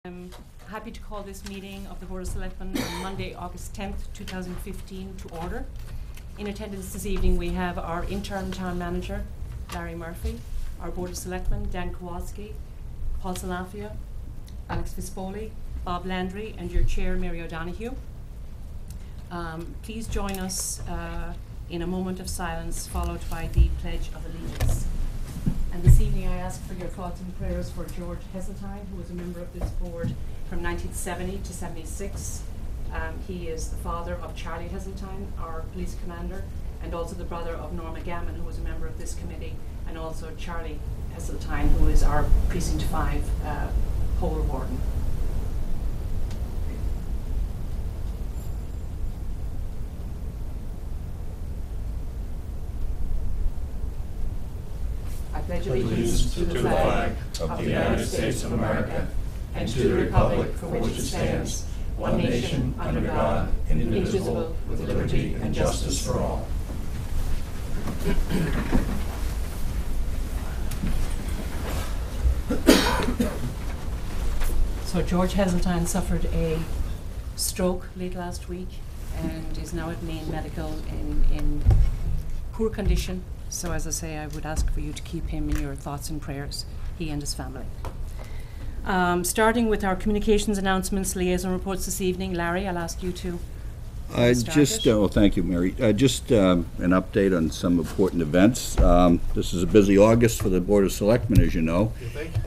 I'm happy to call this meeting of the Board of Selectmen on Monday, August 10th, 2015 to order. In attendance this evening we have our interim town manager, Larry Murphy, our Board of Selectmen, Dan Kowalski, Paul Salafia, Alex Vispoli, Bob Landry, and your chair, Mary O'Donoghue. Please join us in a moment of silence followed by the Pledge of Allegiance. And this evening I ask for your thoughts and prayers for George Heseltine, who was a member of this board from 1970 to 76. He is the father of Charlie Heseltine, our police commander, and also the brother of Norma Gammon, who was a member of this committee, and also Charlie Heseltine, who is our Precinct 5 poll warden. I pledge allegiance to the flag of the United States of America and to the republic for which it stands, one nation, under God, indivisible, with liberty and justice for all. So George Heseltine suffered a stroke late last week and is now at Maine Medical in poor condition. So as I say, I would ask for you to keep him in your thoughts and prayers, he and his family. Starting with our communications announcements, liaison reports this evening. Larry, I'll ask you to well, thank you, Mary. Just an update on some important events. This is a busy August for the Board of Selectmen, as you know.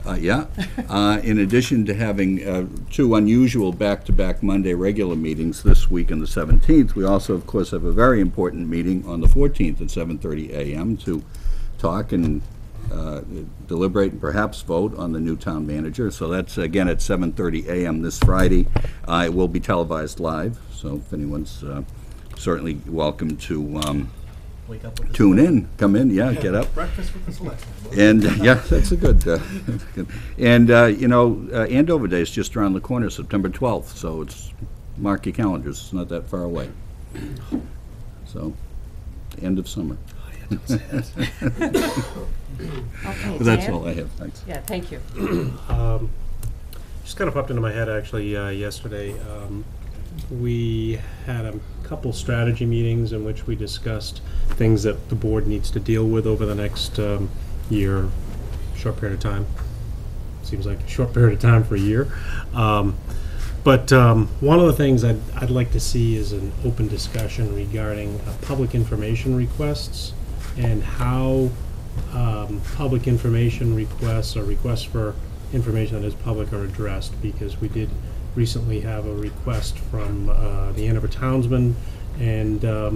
In addition to having two unusual back-to-back Monday regular meetings this week on the 17th, we also, of course, have a very important meeting on the 14th at 7:30 a.m. to talk and deliberate and perhaps vote on the new town manager. So that's, again, at 7:30 a.m. this Friday. It will be televised live, so if anyone's certainly welcome to wake up with tune in, come in, get up. Breakfast with the Selectmen. And, that's a good, good. And, Andover Day is just around the corner, September 12th, so mark your calendars, it's not that far away. So, end of summer. Okay, That's Dan? all I have, thanks. Yeah, thank you. Just kind of popped into my head actually yesterday. We had a couple strategy meetings in which we discussed things that the board needs to deal with over the next year, short period of time. Seems like a short period of time for a year. But one of the things I'd like to see is an open discussion regarding public information requests and how public information requests or requests for information that is public are addressed, because we did recently have a request from the Andover townsman, and I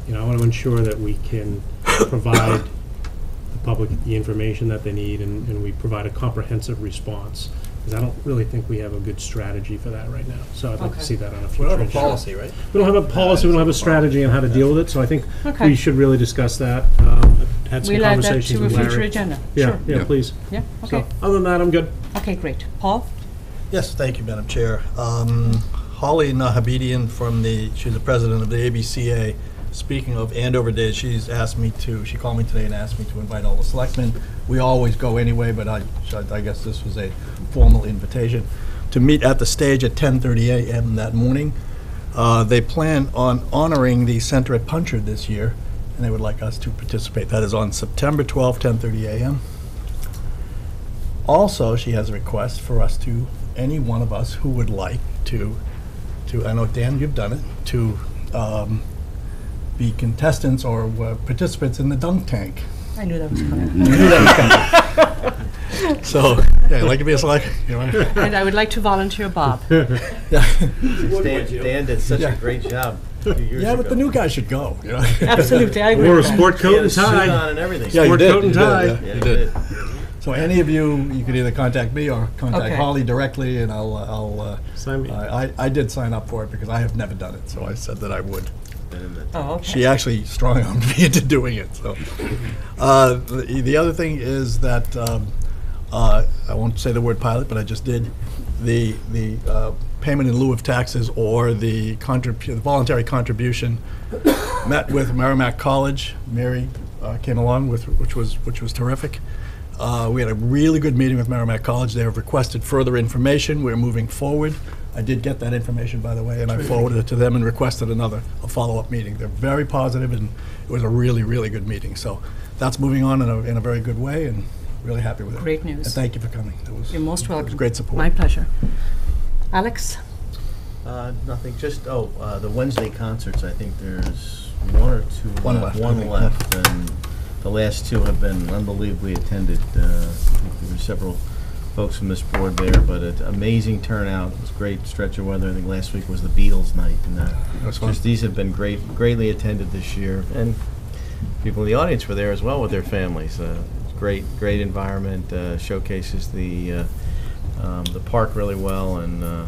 want to ensure that we can provide the public the information that they need, and we provide a comprehensive response, because I don't really think we have a good strategy for that right now. So I'd like to see that on a future. We don't have a policy, right? We don't have a policy, we don't have a strategy on how to deal with it, so I think we should really discuss that. Had some We'll add that conversations to a with future Larry. agenda. Yeah, Sure. yeah, please. Yeah, okay. So, other than that, I'm good. Okay, great. Paul? Yes, thank you, Madam Chair. Holly Nahabedian she's the president of the ABCA. Speaking of Andover Day, she called me today and asked me to invite all the selectmen. We always go anyway, but I guess this was a formal invitation to meet at the stage at 10:30 a.m. that morning. They plan on honoring the Center at Punchard this year, and they would like us to participate. That is on September 12th, 10:30 a.m. Also, she has a request for us any one of us who would like to I know, Dan, you've done it, to be contestants or participants in the dunk tank. I knew that was coming. So, I'd like to be a select. And I would like to volunteer Bob. Dan did such a great job a few years ago. But the new guy should go. Absolutely, I agree Wore a with that. sport coat and Suit tie. on and everything. Yeah, you Sport did. coat and tie. Yeah, You did. So any of you could either contact me or contact Okay. Holly directly, and I'll Sign me. I did sign up for it because I have never done it, so I said that I would. Oh, okay. She actually strong-armed me into doing it. So the other thing is that I won't say the word pilot, but I just did the payment in lieu of taxes, or the voluntary contribution. Met with Merrimack College. Mary came along with, which was terrific. We had a really good meeting with Merrimack College. They have requested further information. We're moving forward. I did get that information, by the way, and I forwarded it to them and requested a follow-up meeting. They're very positive, and it was a really, really good meeting. So that's moving on in a very good way, and really happy with it. Great news. And thank you for coming. You're most welcome. It was great support. My pleasure. Alex? Nothing, just, the Wednesday concerts, I think there's one or two. One left, I One think, left, and the last two have been unbelievably attended. I think there were several folks from this board there, but an amazing turnout. It was a great stretch of weather. I think last week was the Beatles night, and was fun. just these have been greatly attended this year, and people in the audience were there as well with their families. Great environment, showcases the park really well, and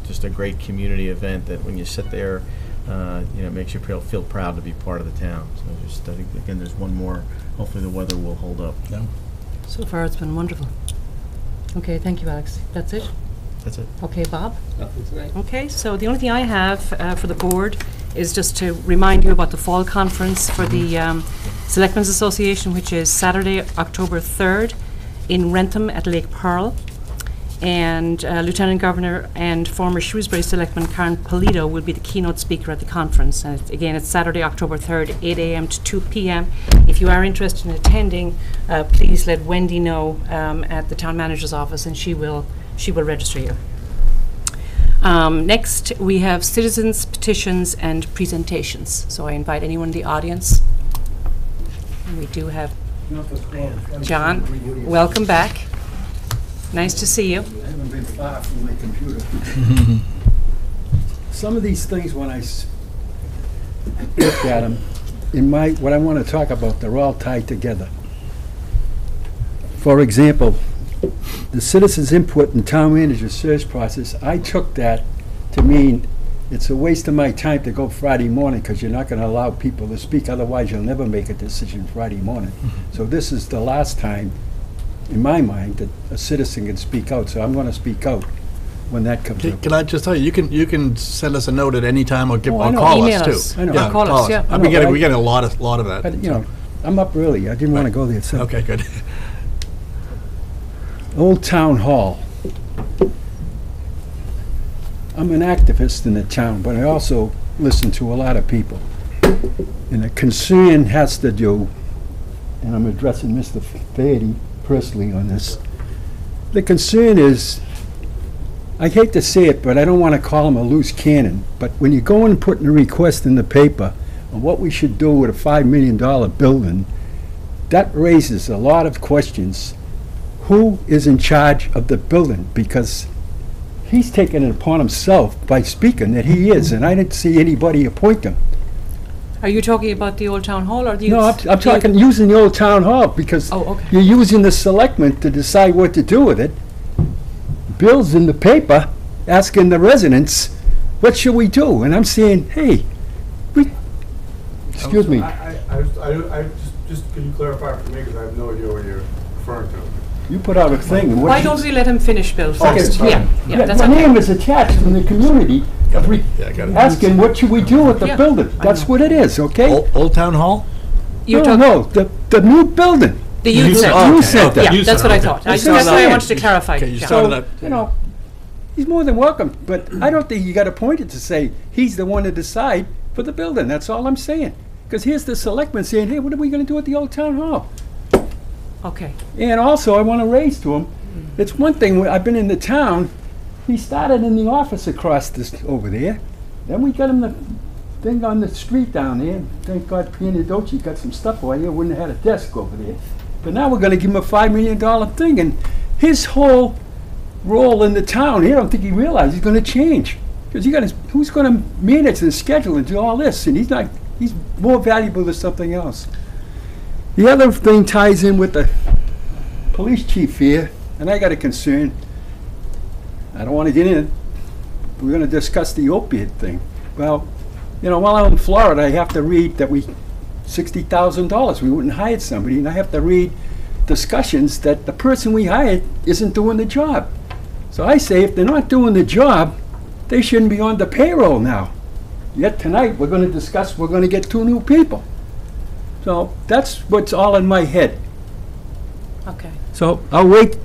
just a great community event that when you sit there, it makes you feel proud to be part of the town. So I think, again, there's one more. Hopefully the weather will hold up. Yeah. So far, it's been wonderful. Okay, thank you, Alex. That's it? That's it. Okay, Bob? Nothing tonight. Okay, so the only thing I have for the board is just to remind you about the fall conference for the Selectmen's Association, which is Saturday, October 3rd in Rentham at Lake Pearl. And Lieutenant Governor and former Shrewsbury Selectman Karen Polito will be the keynote speaker at the conference. And again, it's Saturday, October 3rd, 8 a.m. to 2 p.m. If you are interested in attending, please let Wendy know at the town manager's office, and she will register you. Next, we have citizens' petitions and presentations. So I invite anyone in the audience. And we do have John. Welcome back. Nice to see you. I haven't been far from my computer. Some of these things, when I look at them, what I want to talk about, they're all tied together. For example, the citizens' input in town manager search process, I took that to mean it's a waste of my time to go Friday morning because you're not going to allow people to speak, otherwise you'll never make a decision Friday morning. So this is the last time, in my mind, that a citizen can speak out, so I'm going to speak out when that comes up. Can I just tell you, you can send us a note at any time or Oh, I know. call Email us us. too. I know. Yeah, Or call us, yeah. I I mean, know, we're getting a lot of that. But, I'm up early. I didn't want to go there. So. Okay, good. Old Town Hall. I'm an activist in the town, but I also listen to a lot of people. And the concern has to do, and I'm addressing Mr. Fahey personally on this, the concern is, I hate to say it, but I don't want to call him a loose cannon, but when you go and put in a request in the paper on what we should do with a $5 million building, that raises a lot of questions. Who is in charge of the building? Because he's taken it upon himself by speaking that he is, and I didn't see anybody appoint him. Are you talking about the Old Town Hall or the... No, I'm talking using the Old Town Hall, because Oh, okay. you're using the selectmen to decide what to do with it. Bill's in the paper asking the residents, what should we do? And I'm saying, hey, excuse me. Just can you clarify for me, because I have no idea what you're referring to. You put out a thing. and what Why you- don't we let him finish, Bill, Okay, first? fine. Yeah, that's My okay. name is attached from the community, Got it. Yeah, I got it. asking what should we do with the Yeah, building? I That's know. what it is, okay? Old Town Hall? You're No, talking no, the new building. the youth center. Oh, Youth center. Yeah, Youth that's center, what I okay. thought. That's That's what why I I'm wanted to saying. clarify. Okay, you John. started So, up. you know, he's more than welcome, but I don't think you got appointed to say he's the one to decide for the building. That's all I'm saying. Because here's the selectmen saying, hey, what are we going to do at the Old Town Hall? Okay. And also, I want to raise to him, it's one thing, I've been in the town, he started in the office across this, over there. Then we got him the thing on the street down there. Thank God Pianadoci got some stuff over here, wouldn't have had a desk over there. But now we're going to give him a $5 million thing, and his whole role in the town, I don't think he realizes he's going to change. Because who's going to manage the schedule and do all this? And he's more valuable than something else. The other thing ties in with the police chief here, and I got a concern. I don't want to get in it. We're going to discuss the opiate thing. Well, you know, while I'm in Florida, I have to read that $60,000. We wouldn't hire somebody, and I have to read discussions that the person we hired isn't doing the job. So I say, if they're not doing the job, they shouldn't be on the payroll now. Yet tonight, we're going to discuss, we're going to get 2 new people. So that's what's all in my head. Okay. So I'll wait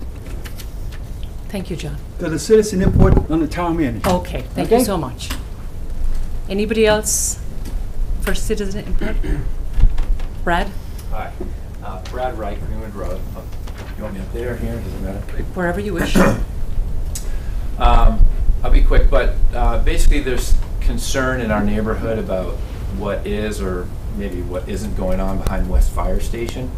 Thank you, John. for the citizen input on the town manager. Okay, thank you Okay. so much. Anybody else for citizen input? Brad, Hi, Brad Wright, Greenwood Road. You want me up there, here, doesn't matter. wherever you wish. I'll be quick, but basically there's concern in our neighborhood about what is or maybe what isn't going on behind West Fire Station.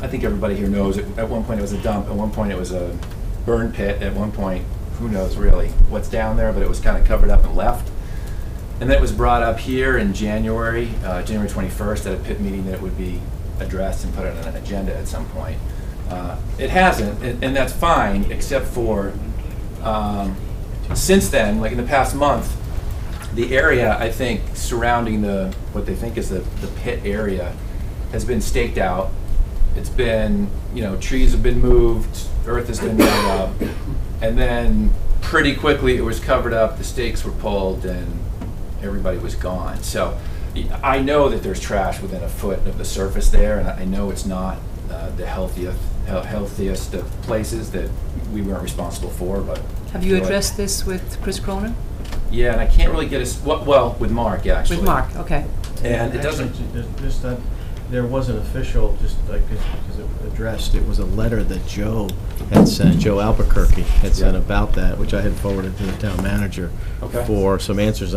I think everybody here knows at one point it was a dump, at one point it was a burn pit, at one point, who knows really what's down there, but it was kind of covered up and left. And then it was brought up here in January, January 21st, at a pit meeting that it would be addressed and put on an agenda at some point. It hasn't, and that's fine, except for since then, like in the past month, the area, I think, surrounding what they think is the pit area has been staked out. It's been, trees have been moved, earth has been moved up, and then pretty quickly it was covered up, the stakes were pulled, and everybody was gone. So I know that there's trash within a foot of the surface there, and I know it's not the healthiest of places that we weren't responsible for, but. Have you addressed this with Chris Cronin? Yeah, and I can't really get well, with Mark, actually. With Mark, okay. And it doesn't. Just that there was an official, just like because it addressed, it was a letter that Joe had sent, Joe Albuquerque had sent about that, which I had forwarded to the town manager Okay. for some answers.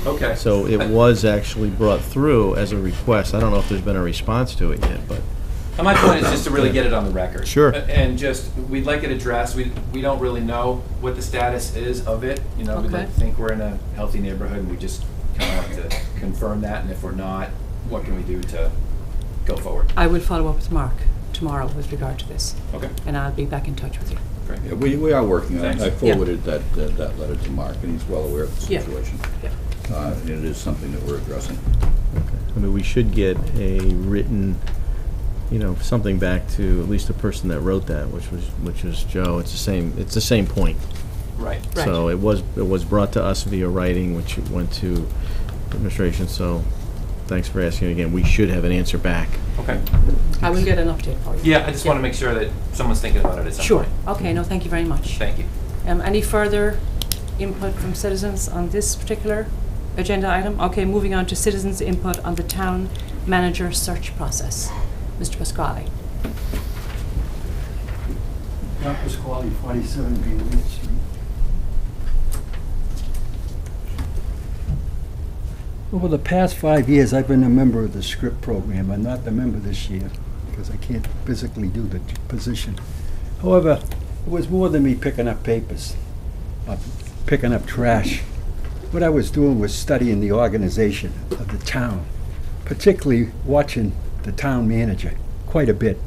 Okay. So it was actually brought through as a request. I don't know if there's been a response to it yet, but. And my point is just to really get it on the record. Sure. And just, we'd like it addressed. We don't really know what the status is of it. We'd like Okay. to think we're in a healthy neighborhood, and we just kind of want to confirm that. And if we're not, what can we do to go forward? I will follow up with Mark tomorrow with regard to this, Okay, and I'll be back in touch with you. great. Yeah, we are working on it. Thanks. I forwarded that letter to Mark, and he's well aware of the Yeah. situation. Yeah. And it is something that we're addressing. I mean, we should get a written, something back to at least the person that wrote that, which was Joe. It's the same point. Right. Right. So it was brought to us via writing, which went to administration. So thanks for asking again. We should have an answer back. Okay. I will get an update for you. Yeah, I just want to make sure that someone's thinking about it at some Sure. point. Okay, no, thank you very much. Thank you. Any further input from citizens on this particular agenda item? Okay, moving on to citizens' input on the town manager search process. Mr. Pasquale. Dr. Squally, 47 Greenwood Street. Over the past 5 years, I've been a member of the SCRIP program. I'm not the member this year because I can't physically do the position. However, it was more than me picking up papers, picking up trash. What I was doing was studying the organization of the town, particularly watching the town manager quite a bit,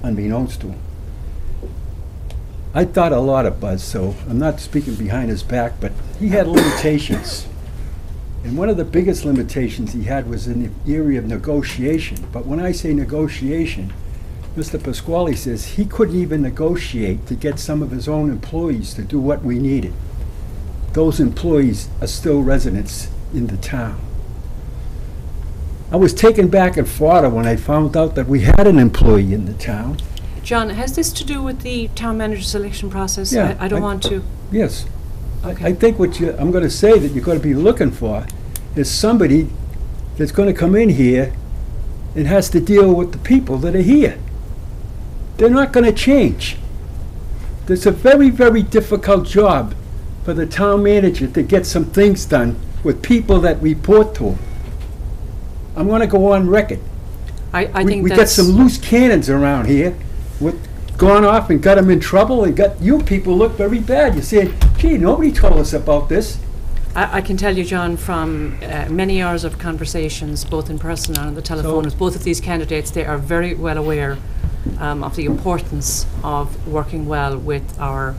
unbeknownst to him. I thought a lot of Buzz, so I'm not speaking behind his back, but he had limitations. And one of the biggest limitations he had was in the area of negotiation. But when I say negotiation, Mr. Pasquale says he couldn't even negotiate to get some of his own employees to do what we needed. Those employees are still residents in the town. I was taken back and forth when I found out that we had an employee in the town. John, has this to do with the town manager selection process? Yeah, I don't want to. Yes. Okay. I think I'm going to say that you're going to be looking for is somebody that's going to come in here and has to deal with the people that are here. They're not going to change. It's a very, very difficult job for the town manager to get some things done with people that report to him. I'm going to go on record. I think we got that's... some loose cannons around here, gone off and got them in trouble, and got you people look very bad. You're saying, gee, nobody told us about this. I can tell you, John, from many hours of conversations, both in person and on the telephone, with both of these candidates, they are very well aware of the importance of working well with our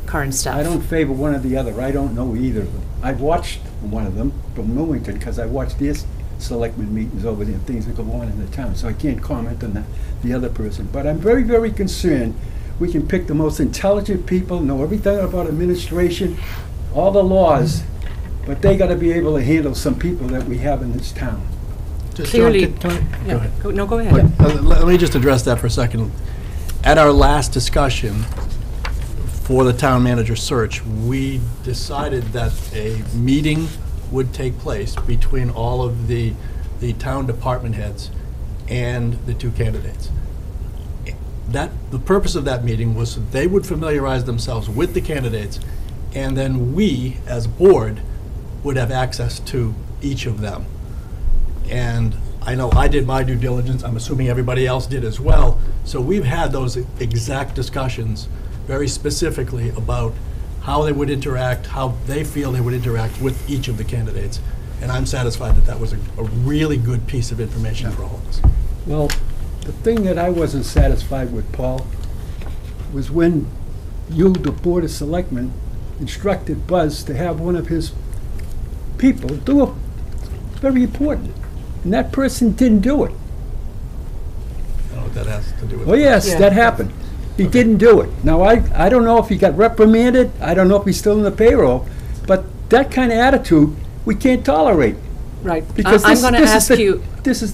current staff. I don't favor one or the other. I don't know either of them. I've watched one of them from Newington because I watched their selectmen meetings over there and things that go on in the town, so I can't comment on the other person. But I'm very, very concerned we can pick the most intelligent people, know everything about administration, all the laws, but they got to be able to handle some people that we have in this town. clearly. Can I- Yeah, Go ahead. no, go ahead. Let me just address that for a second. At our last discussion for the town manager search, we decided that a meeting would take place between all of the town department heads and the two candidates. The purpose of that meeting was that they would familiarize themselves with the candidates, and then we, as a board, would have access to each of them. And I know I did my due diligence, I'm assuming everybody else did as well, so we've had those exact discussions very specifically about how they would interact, how they feel they would interact with each of the candidates. And I'm satisfied that that was a really good piece of information for all of us. Well, the thing that I wasn't satisfied with, Paul, was when you, the Board of Selectmen, instructed Buzz to have one of his people do it. It's very important. And that person didn't do it. I don't know what that has to do with. Oh, yes, Yeah. that happened. He didn't do it. Now, I don't know if he got reprimanded, I don't know if he's still in the payroll, but that kind of attitude, we can't tolerate. Right. Because I'm going to ask you, This is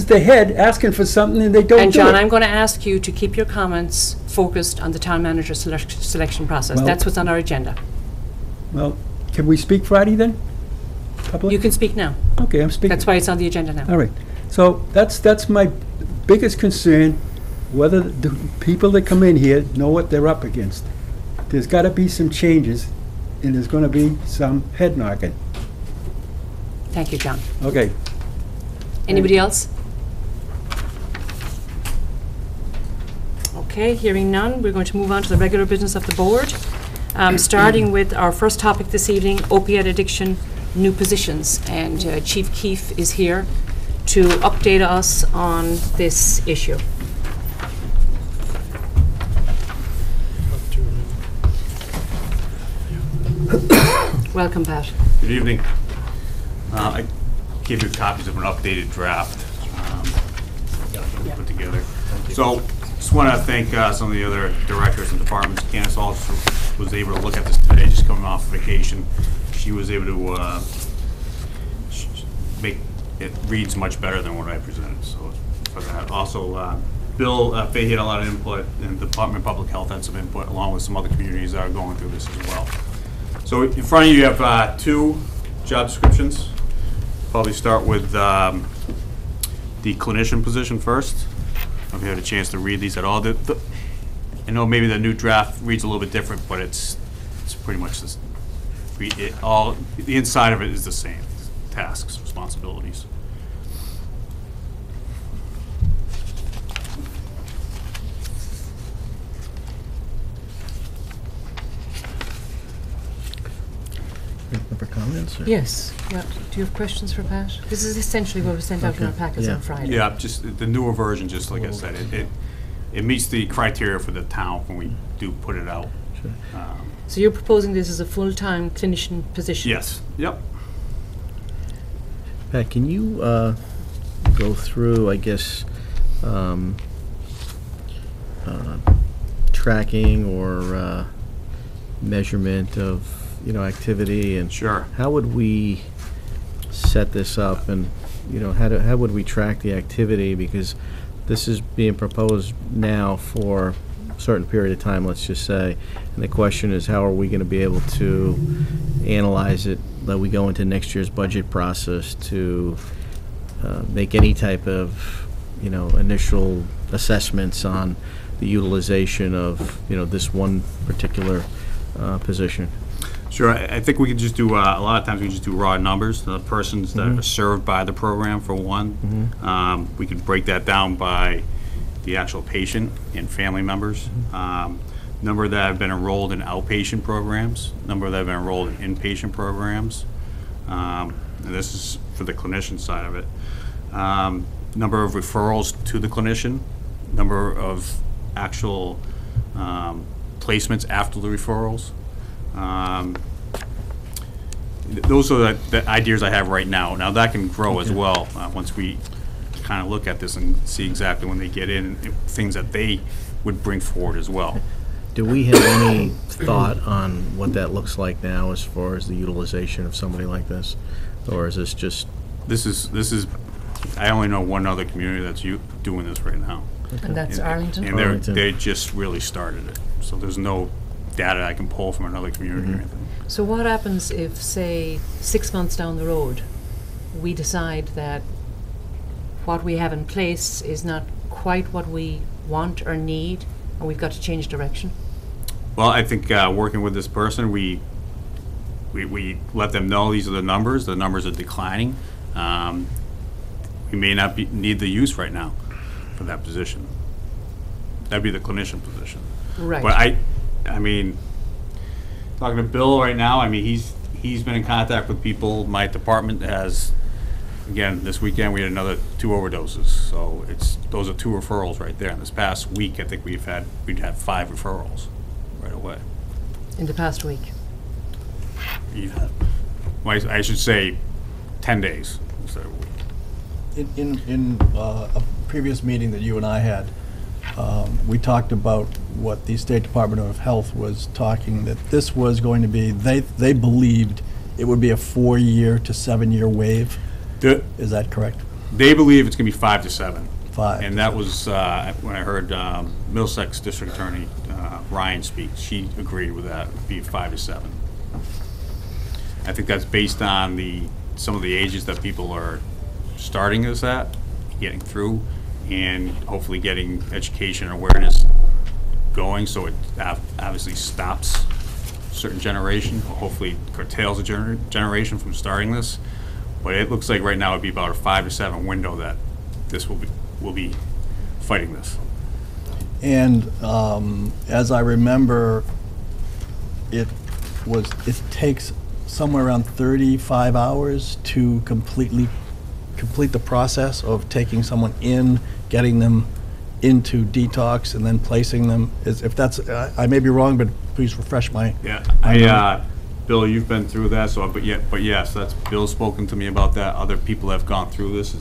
the head asking for something and they don't do it. and John, I'm going to ask you to keep your comments focused on the town manager selection process. Well- That's what's on our agenda. Well, can we speak Friday then? Public? You can speak now. Okay, I'm speaking. That's why it's on the agenda now. All right. So that's my biggest concern, whether the people that come in here know what they're up against. There's got to be some changes, and there's going to be some head knocking. Thank you, John. Okay. Anybody else? Okay, hearing none, we're going to move on to the regular business of the board. Starting with our first topic this evening, opiate addiction, new positions. And Chief Keefe is here to update us on this issue. Welcome, Pat. Good evening. I gave you copies of an updated draft put together. So, just want to thank some of the other directors and departments. Candace also was able to look at this today, just coming off vacation. She was able to make it reads much better than what I presented. So, for that. Also, Bill Fahey had a lot of input, and the Department of Public Health had some input, along with some other communities that are going through this as well. So in front of you, you have 2 job descriptions. Probably start with the clinician position first. If you had a chance to read these at all. I know maybe the new draft reads a little bit different, but it's pretty much this. The inside of it is the same. Tasks, responsibilities. For comments? or- Yes. Yeah. Do you have questions for Pat? This is essentially what was sent out in our Okay, packets yeah. on Friday. Yeah, just the newer version, just like I said, it meets the criteria for the town when we do put it out. Sure. So you're proposing this as a full-time clinician position? Yes, yep. Pat, can you go through, I guess, tracking or measurement of, activity, and Sure. how would we set this up, and how would we track the activity, because this is being proposed now for a certain period of time, let's just say, and the question is, how are we going to be able to analyze it, that we go into next year's budget process to make any type of initial assessments on the utilization of this one particular position? Sure, I think we could just do, a lot of times we just do raw numbers, the persons that are served by the program for one. We could break that down by the actual patient and family members. Number that have been enrolled in outpatient programs, number that have been enrolled in inpatient programs. And this is for the clinician side of it. Number of referrals to the clinician, number of actual placements after the referrals. Those are the ideas I have right now. Now that can grow as well once we kind of look at this and see exactly when they get in, things that they would bring forward as well. Do we have any thought on what that looks like now as far as the utilization of somebody like this? Or is this just... This is I only know one other community that's doing this right now. And that's Arlington? And Arlington. they just really started it. So there's no data I can pull from another community or anything. So what happens if, say, 6 months down the road, we decide that what we have in place is not quite what we want or need, and we've got to change direction? Well, I think working with this person, we let them know these are the numbers. The numbers are declining. We may not need the use right now for that position. That'd be the clinician position. Right. But I mean, talking to Bill right now, I mean, he's been in contact with people. My department has, again, this weekend we had another 2 overdoses. So those are 2 referrals right there. And this past week, I think we'd had 5 referrals right away. In the past week? Yeah. Well, I should say 10 days instead of a week. In a previous meeting that you and I had, we talked about what the State Department of Health was talking, that this was going to be, they believed it would be a 4-year to 7-year wave. Is that correct? They believe it's going to be 5 to 7. 5. And that was when I heard Middlesex District Attorney Ryan speak. She agreed with that. It would be 5 to 7. I think that's based on some of the ages that people are starting this at, getting through, and hopefully getting education and awareness going, so it obviously stops a certain generation, or hopefully curtails a generation from starting this. But it looks like right now it'd be about a 5 to 7 window that this will be fighting this. And as I remember, it takes somewhere around 35 hours to complete the process of taking someone in, getting them into detox, and then placing them. If that's, I may be wrong, but please refresh my. Yeah, Bill, you've been through that, so but yes, that's Bill's spoken to me about that. Other people have gone through this.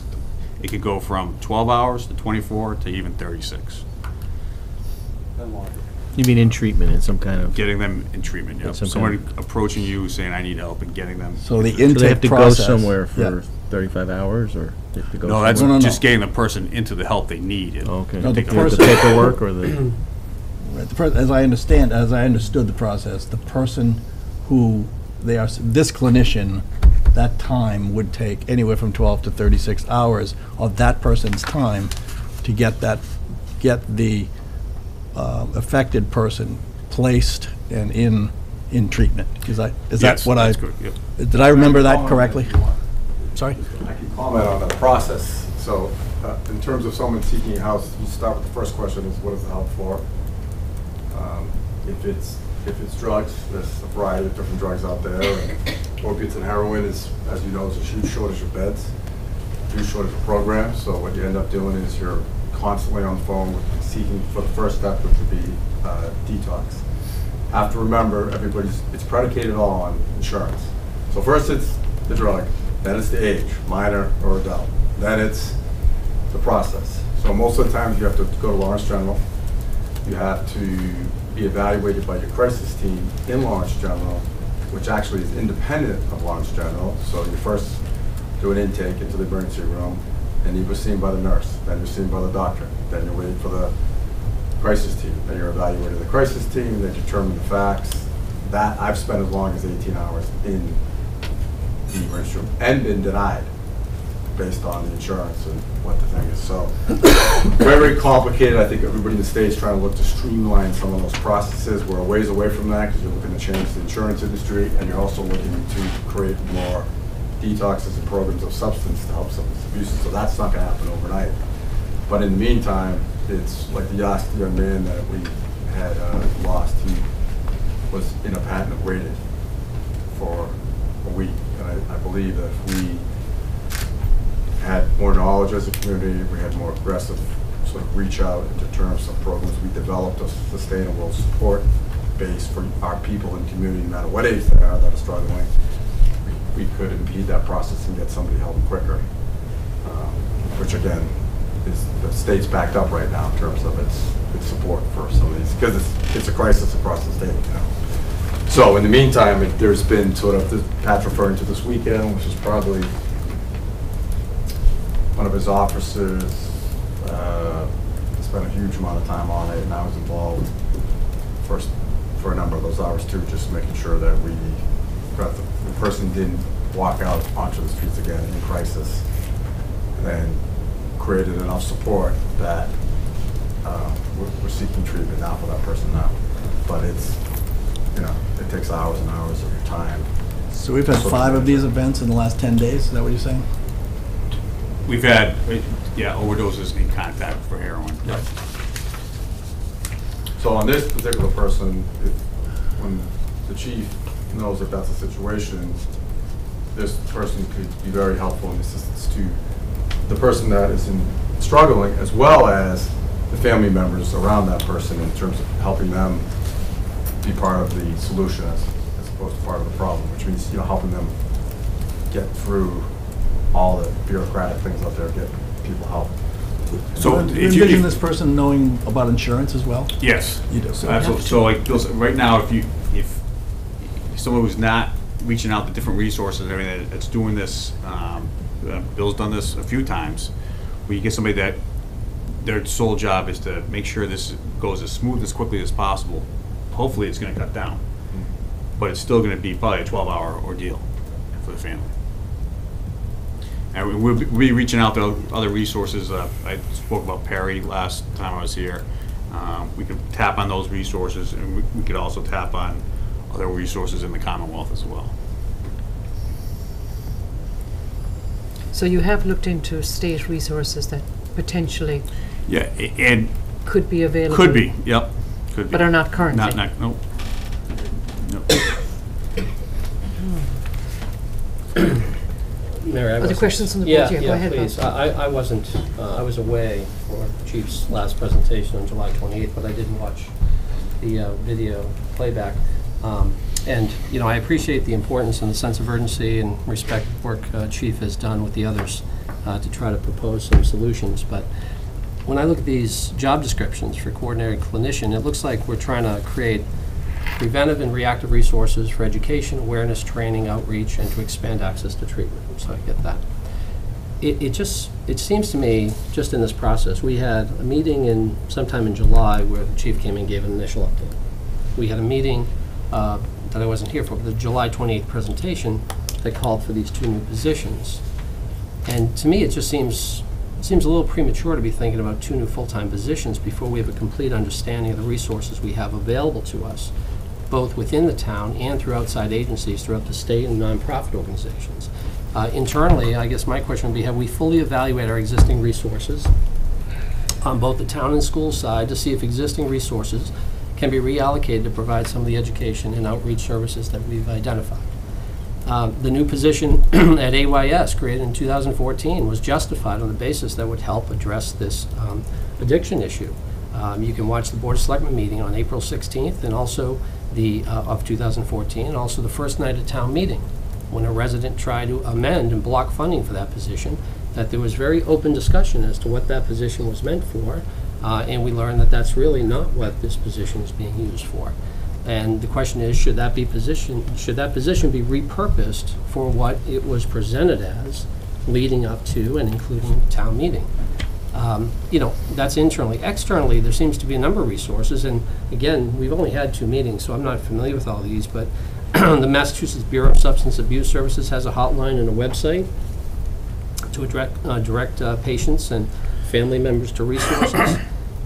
It could go from 12 hours to 24 to even 36. You mean in treatment, in some kind of... Getting them in treatment, yeah. Someone approaching you saying, I need help, and getting them. So the So they intake have to process. go somewhere for Yeah. 35 hours, or they have to go No, that's somewhere? just getting the person into the help they need. And Okay. No, the The person- paperwork or the... Right, as I understood the process, the person who this clinician, that time would take anywhere from 12 to 36 hours of that person's time to get the affected person placed and in treatment. Is that Yes, what that's good, yep. Did I remember that correctly? Sorry? I can comment on the process. So in terms of someone seeking a house, you start with the first question is, what is the help for? If it's drugs, there's a variety of different drugs out there. And opiates and heroin is, as you know, there's a huge shortage of beds, huge shortage of programs. So what you end up doing is you're constantly on the phone seeking for the first step, which would be detox. Have to remember, it's predicated all on insurance. So first it's the drug, then it's the age, minor or adult, then it's the process. So most of the times you have to go to Lawrence General. You have to be evaluated by your crisis team in Lawrence General, which actually is independent of Lawrence General. So you first do an intake into the emergency room, and you were seen by the nurse, then you're seen by the doctor, then you're waiting for the crisis team, then you're evaluated the crisis team, they determine the facts. That I've spent as long as 18 hours in the emergency room and been denied based on the insurance and what the thing is. So very, very complicated. I think everybody in the state is trying to look to streamline some of those processes. We're a ways away from that because you're looking to change the insurance industry, and you're also looking to create more detoxes and programs of substance to help substance abuse. So that's not going to happen overnight. But in the meantime, it's like the young man that we had lost. He was in a patent waited for a week. And I believe that if we had more knowledge as a community, we had more aggressive sort of reach out into terms of programs, we developed a sustainable support base for our people in community, no matter what age they are that are struggling, we could impede that process and get somebody help quicker. Which again, the state's backed up right now in terms of its support for some of these, because it's a crisis across the state, you know. So in the meantime, there's been sort of, Pat's referring to this weekend, which is probably one of his officers spent a huge amount of time on it, and I was involved first for a number of those hours too, just making sure that we got the person didn't walk out onto the streets again in crisis, and created enough support that we're seeking treatment now for that person now. But it's, you know, it takes hours and hours of your time. So we've had 5 of these events in the last 10 days, is that what you're saying? We've had, overdoses in contact for heroin. Yep. So on this particular person, when the chief knows that that's a situation, this person could be very helpful in assistance to the person that is struggling, as well as the family members around that person, in terms of helping them be part of the solution as opposed to part of the problem, which means, you know, helping them get through all the bureaucratic things out there, get people help. So do you envision this person knowing about insurance as well? Yes. You do. So absolutely. So like right now, if someone who's not reaching out to different resources and everything that's doing this, Bill's done this a few times, where you get somebody that their sole job is to make sure this goes as smooth as quickly as possible. Hopefully it's going to cut down, but it's still going to be probably a 12-hour ordeal for the family. And we'll be reaching out to other resources. I spoke about Perry last time I was here. We could tap on those resources, and we could also tap on other resources in the Commonwealth as well. So you have looked into state resources that potentially And could be available? could be, yep, could be. But are not currently? Nope. Mary, Other questions from the board? Yeah, Go ahead, Bob. please. I wasn't, I was away for the Chief's last presentation on July 28th, but I did watch the video playback. And, you know, I appreciate the importance and the sense of urgency and respect work Chief has done with the others to try to propose some solutions. But when I look at these job descriptions for coordinating clinician, it looks like we're trying to create preventive and reactive resources for education, awareness, training, outreach, and to expand access to treatment. So I get that. It seems to me, just in this process, we had a meeting sometime in July where the chief came and gave an initial update. We had a meeting that I wasn't here for, but the July 28th presentation that called for these 2 new positions. And to me, it just seems a little premature to be thinking about 2 new full-time positions before we have a complete understanding of the resources we have available to us, both within the town and through outside agencies throughout the state and nonprofit organizations. Internally, I guess my question would be, have we fully evaluated our existing resources on both the town and school side to see if existing resources can be reallocated to provide some of the education and outreach services that we've identified? The new position at AYS, created in 2014, was justified on the basis that would help address this addiction issue. You can watch the Board of Selectmen meeting on April 16th and also of 2014, and also the first night of town meeting, when a resident tried to amend and block funding for that position, that there was very open discussion as to what that position was meant for, and we learned that that's really not what this position is being used for. And the question is, should that position be repurposed for what it was presented as, leading up to and including town meeting? You know, that's internally. Externally, there seems to be a number of resources, and again, we've only had 2 meetings, so I'm not familiar with all these, but the Massachusetts Bureau of Substance Abuse Services has a hotline and a website to direct patients and family members to resources.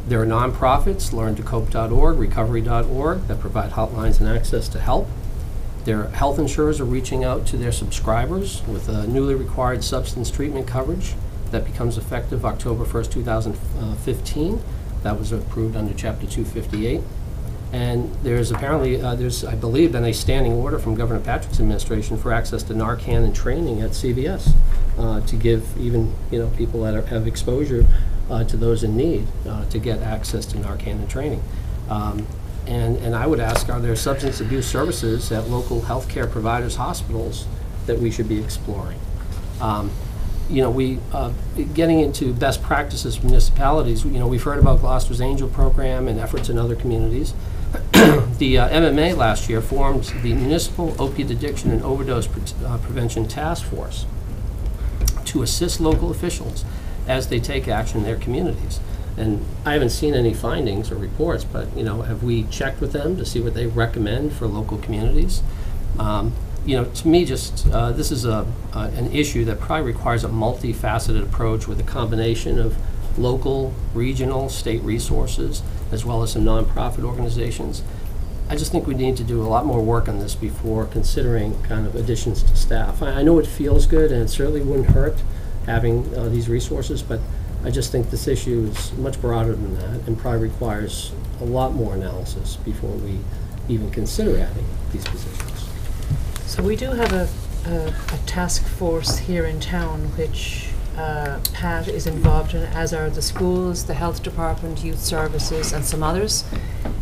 There are nonprofits, learntocope.org, recovery.org, that provide hotlines and access to help. Their health insurers are reaching out to their subscribers with a newly required substance treatment coverage that becomes effective October 1st, 2015. That was approved under Chapter 258. And there's apparently, I believe, been a standing order from Governor Patrick's administration for access to Narcan and training at CVS to give even, you know, people that have exposure to those in need to get access to Narcan and training. And I would ask, are there substance abuse services at local healthcare providers, hospitals, that we should be exploring? You know, getting into best practices for municipalities, you know, we've heard about Gloucester's Angel Program and efforts in other communities. The MMA last year formed the Municipal Opiate Addiction and Overdose Prevention Task Force to assist local officials as they take action in their communities. And I haven't seen any findings or reports, but, you know, have we checked with them to see what they recommend for local communities? You know, to me, just this is an issue that probably requires a multifaceted approach with a combination of local, regional, state resources, as well as some nonprofit organizations. I just think we need to do a lot more work on this before considering kind of additions to staff. I know it feels good, and it certainly wouldn't hurt having these resources, but I just think this issue is much broader than that and probably requires a lot more analysis before we even consider adding these positions. So we do have a task force here in town which Pat is involved in, as are the schools, the health department, youth services, and some others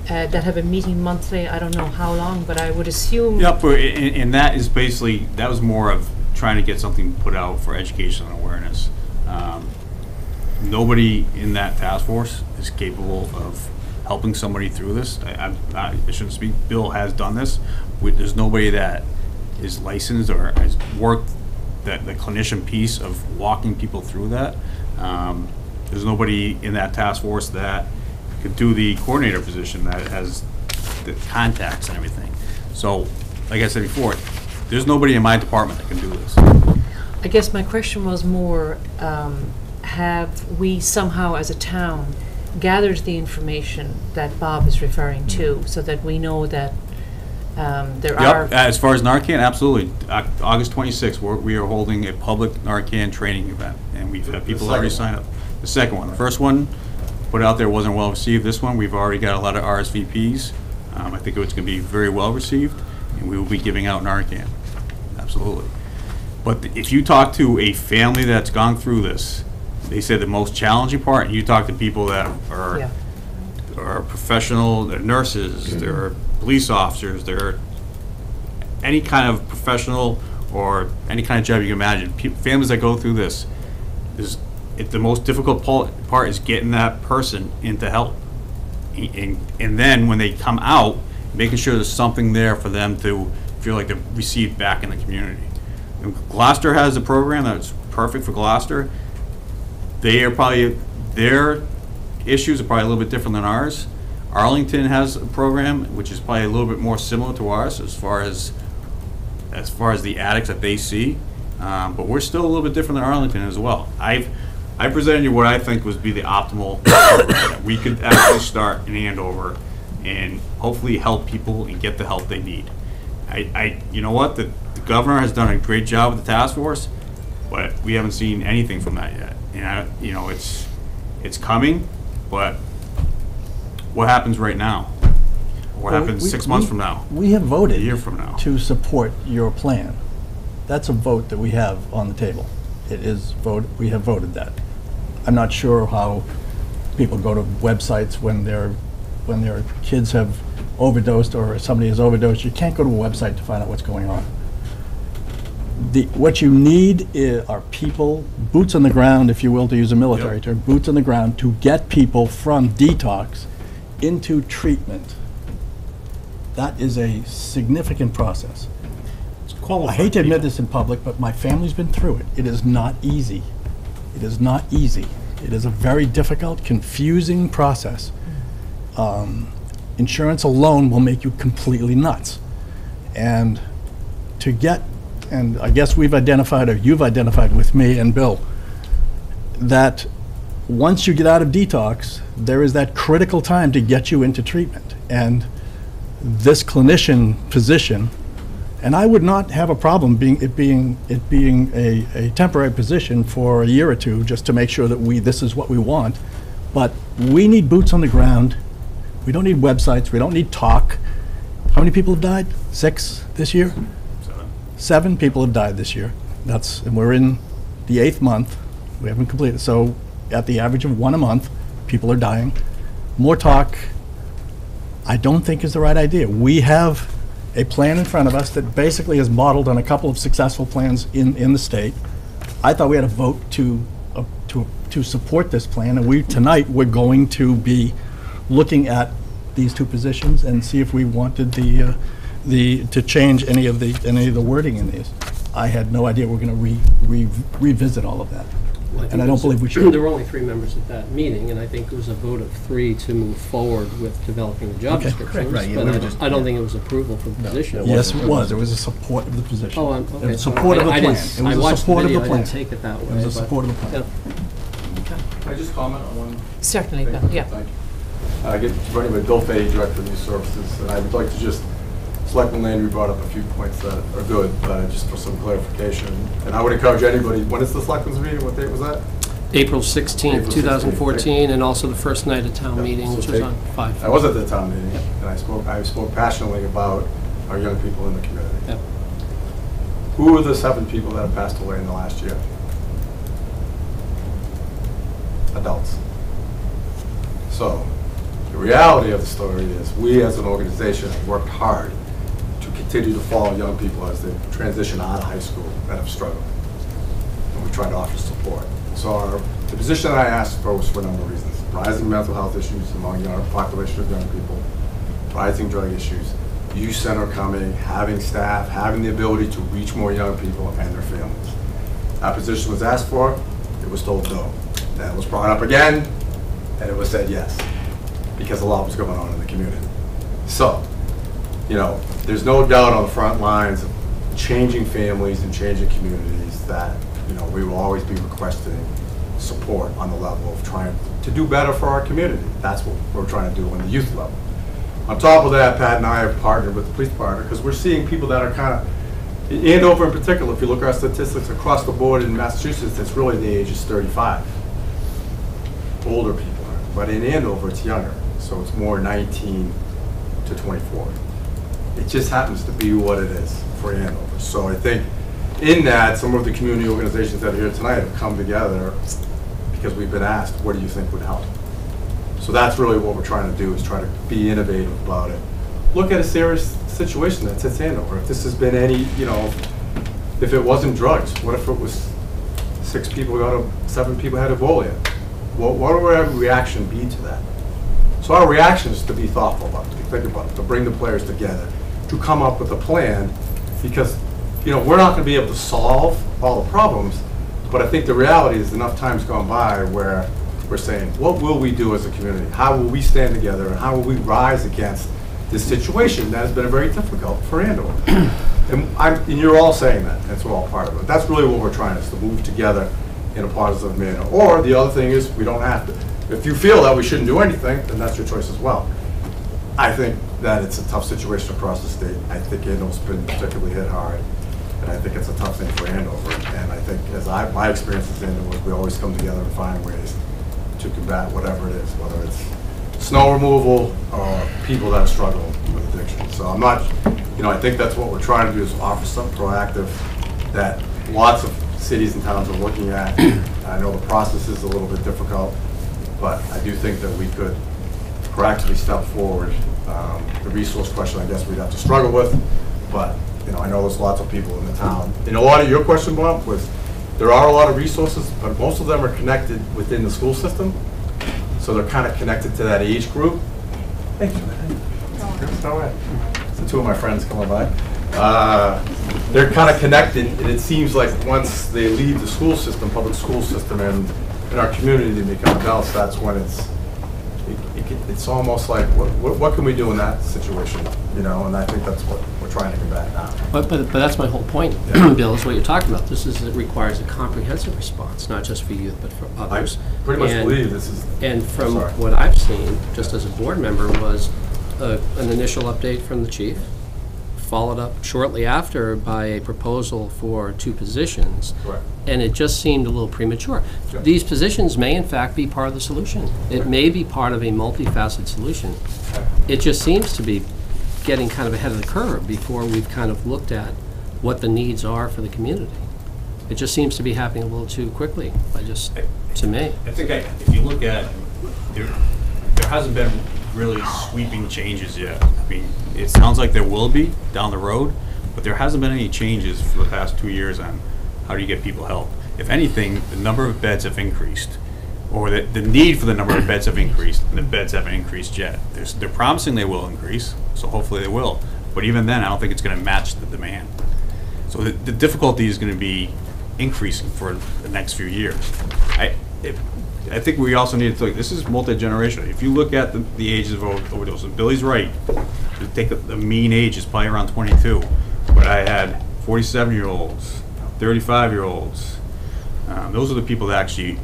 that have a meeting monthly. I don't know how long, but I would assume... Yep, and that is basically, that was more of trying to get something put out for education and awareness. Nobody in that task force is capable of helping somebody through this. I shouldn't speak. Bill has done this. There's nobody that is licensed or has worked the clinician piece of walking people through that. There's nobody in that task force that could do the coordinator position that has the contacts and everything. So, like I said before, there's nobody in my department that can do this. I guess my question was more, have we somehow as a town gathered the information that Bob is referring to so that we know that there are... As far as Narcan, absolutely. August 26th, we are holding a public Narcan training event, and we've had people already sign up. The second one. The first one put out there wasn't well received. This one, we've already got a lot of RSVPs. I think it's going to be very well received, and we will be giving out Narcan. Absolutely. But if you talk to a family that's gone through this, they say the most challenging part, and you talk to people that are professional, they're nurses, they're police officers, they're any kind of professional or any kind of job you can imagine. Families that go through this, the most difficult part is getting that person into help. And then when they come out, making sure there's something there for them to feel like they're received back in the community. And Gloucester has a program that's perfect for Gloucester. Their issues are probably a little bit different than ours. Arlington has a program which is probably a little bit more similar to ours as far as the addicts that they see, but we're still a little bit different than Arlington as well. I presented you what I think would be the optimal program that we could actually start in Andover and hopefully help people and get the help they need. You know what? The governor has done a great job with the task force, but we haven't seen anything from that yet. And you know, it's coming, but what happens right now? What happens 6 months from now? We have voted a year from now to support your plan. That's a vote that we have on the table. It is voted. We have voted that. I'm not sure how people go to websites when their kids have overdosed or somebody has overdosed. You can't go to a website to find out what's going on. What you need are people, boots on the ground, if you will, to use a military term, boots on the ground to get people from detox into treatment. That is a significant process. I hate to admit this in public, but my family's been through it. It is not easy. It is not easy. It is a very difficult, confusing process. Insurance alone will make you completely nuts. And I guess we've identified, or you've identified with me and Bill, that once you get out of detox, there is that critical time to get you into treatment. And this clinician position, and I would not have a problem being a temporary position for a year or two, just to make sure that this is what we want. But we need boots on the ground. We don't need websites. We don't need talk. How many people have died? 6 this year? 7 people have died this year. And we're in the 8th month. We haven't completed. So at the average of 1 a month, people are dying. More talk, I don't think is the right idea. We have a plan in front of us that basically is modeled on a couple of successful plans in the state. I thought we had a vote to support this plan, and tonight we're going to be looking at these 2 positions and see if we wanted to change any of the wording in these. I had no idea we're going to revisit all of that. think And I it don't was- believe we should. There were only 3 members at that meeting, and I think it was a vote of 3 to move forward with developing the job Okay, descriptions. right, yeah, But we were I just- I don't yeah. think it was approval for the No, position. it Yes, it was. There was a support of the position. Oh, It okay. was support of the I plan. didn't- It was I a watched the support of the video, I plan. didn't take it that way. It was a but- support of the plan. yeah. Can I just comment on one Certainly, thing? Bill, yeah. Thank you. I get running with Bill Fahey, Director of Youth Services, and I would like to just, Selectman Landry brought up a few points that are good, just for some clarification. And I would encourage anybody, when is the Selectmen's meeting? What date was that? April 16th, April 2014, and also the first night of town Yeah, meeting, so which was take- on 5. I was at the town meeting, and I spoke passionately about our young people in the community. Yep. Who are the 7 people that have passed away in the last year? Adults. So, the reality of the story is, we as an organization have worked hard to continue to follow young people as they transition out of high school that have struggled. And we try to offer support. So the position that I asked for was for a number of reasons. Rising mental health issues among our population of young people, rising drug issues, youth center coming, having staff, having the ability to reach more young people and their families. That position was asked for, it was told no. Then it was brought up again, and it was said yes, because a lot was going on in the community. So, there's no doubt on the front lines of changing families and changing communities that, we will always be requesting support on the level of trying to do better for our community. That's what we're trying to do on the youth level. On top of that, Pat and I have partnered with the police department because we're seeing people that are kind of, in Andover in particular, if you look at our statistics across the board in Massachusetts, it's really the age is 35. Older people are, but in Andover it's younger, so it's more 19 to 24. It just happens to be what it is for Andover. So I think in that, some of the community organizations that are here tonight have come together because we've been asked, what do you think would help? So that's really what we're trying to do, is try to be innovative about it. Look at a serious situation that's at Andover. If this has been any, if it wasn't drugs, what if it was 7 people had Ebola? What would our reaction be to that? So our reaction is to be thoughtful about it, to think about it, to bring the players together, to come up with a plan, because we're not going to be able to solve all the problems, but I think the reality is enough time's gone by where we're saying, what will we do as a community? How will we stand together, and how will we rise against this situation that has been very difficult for Andover? And you're all saying that, that's all part of it. That's really what we're trying, is to move together in a positive manner. Or the other thing is, we don't have to. If you feel that we shouldn't do anything, then that's your choice as well. I think that it's a tough situation across the state. I think Andover's been particularly hit hard, and I think it's a tough thing for Andover. And I think, my experience with Andover, we always come together and find ways to combat whatever it is, whether it's snow removal or people that are struggling with addiction. So I'm not, I think that's what we're trying to do, is offer something proactive that lots of cities and towns are looking at. I know the process is a little bit difficult, but I do think that we could proactively step forward. The resource question, I guess we'd have to struggle with, but I know there's lots of people in the town. A lot of your question, Bob, was there are a lot of resources, but most of them are connected within the school system, so they're kind of connected to that age group. Thank you. All right. So 2 of my friends coming by. They're kind of connected, and it seems like once they leave the school system, public school system, and in our community they become adults, that's when it's almost like, what can we do in that situation? And I think that's what we're trying to combat now. But that's my whole point, Yeah. Bill, is what you're talking about. It requires a comprehensive response, not just for youth, but for I others. pretty much And- believe this is. And from Sorry. what I've seen, just as a board member, was an initial update from the chief, followed up shortly after by a proposal for 2 positions. Correct. And it just seemed a little premature. Yeah. These positions may in fact be part of the solution. It may be part of a multifaceted solution. It just seems to be getting kind of ahead of the curve before we've kind of looked at what the needs are for the community. It just seems to be happening a little too quickly, to me. I think if you look at, there hasn't been really sweeping changes yet. I mean, it sounds like there will be down the road, but there hasn't been any changes for the past 2 years on how do you get people help. If anything, the number of beds have increased, or the need for the number of beds have increased, and the beds haven't increased yet. They're promising they will increase, so hopefully they will. But even then, I don't think it's going to match the demand. So the difficulty is going to be increasing for the next few years. I think we also need to look, this is multi-generational. If you look at the ages of overdoses, Billy's right. You take the mean age is probably around 22, but I had 47-year-olds, 35-year-olds. Those are the people that actually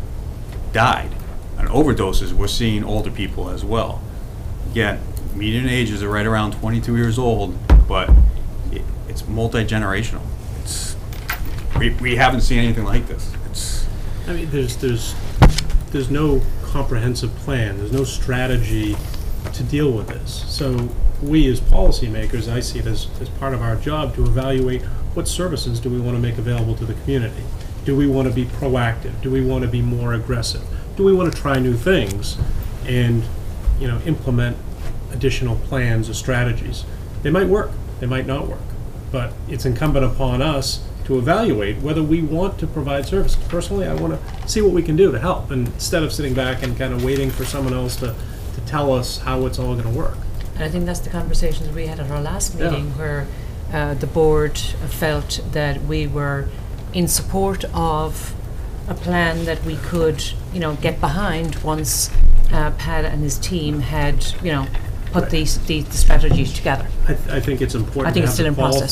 died. And overdoses, we're seeing older people as well. Again, median ages are right around 22 years old, but it's multi-generational. We haven't seen anything like this. I mean, there's no comprehensive plan, there's no strategy to deal with this. So we as policymakers, I see it as part of our job to evaluate what services do we want to make available to the community. Do we want to be proactive? Do we want to be more aggressive? Do we want to try new things and, implement additional plans or strategies? They might work, they might not work, but it's incumbent upon us to evaluate whether we want to provide services. Personally, I want to see what we can do to help, and instead of sitting back and kind of waiting for someone else to tell us how it's all going to work. And I think that's the conversations we had at our last meeting, where the board felt that we were in support of a plan that we could, get behind once Pat and his team had, put the strategies together. I think it's important I think to it's still in process.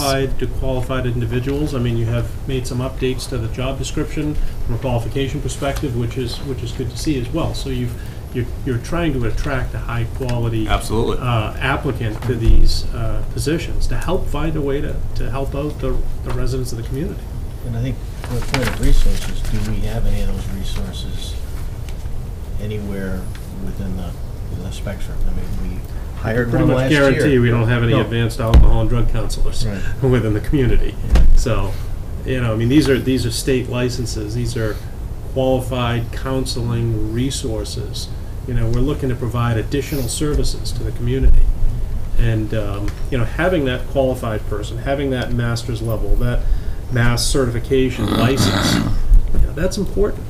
Qualified individuals. I mean, you have made some updates to the job description from a qualification perspective, which is good to see as well. So you're trying to attract a high quality applicant to these positions to help find a way to help out the residents of the community. And I think from the point of resources, do we have any of those resources anywhere within the spectrum? I mean, we hired pretty one much last year. guarantee we don't have any advanced alcohol and drug counselors within the community. So, I mean, these are state licenses. These are qualified counseling resources. We're looking to provide additional services to the community. And, having that qualified person, having that master's level, that mass certification license, that's important.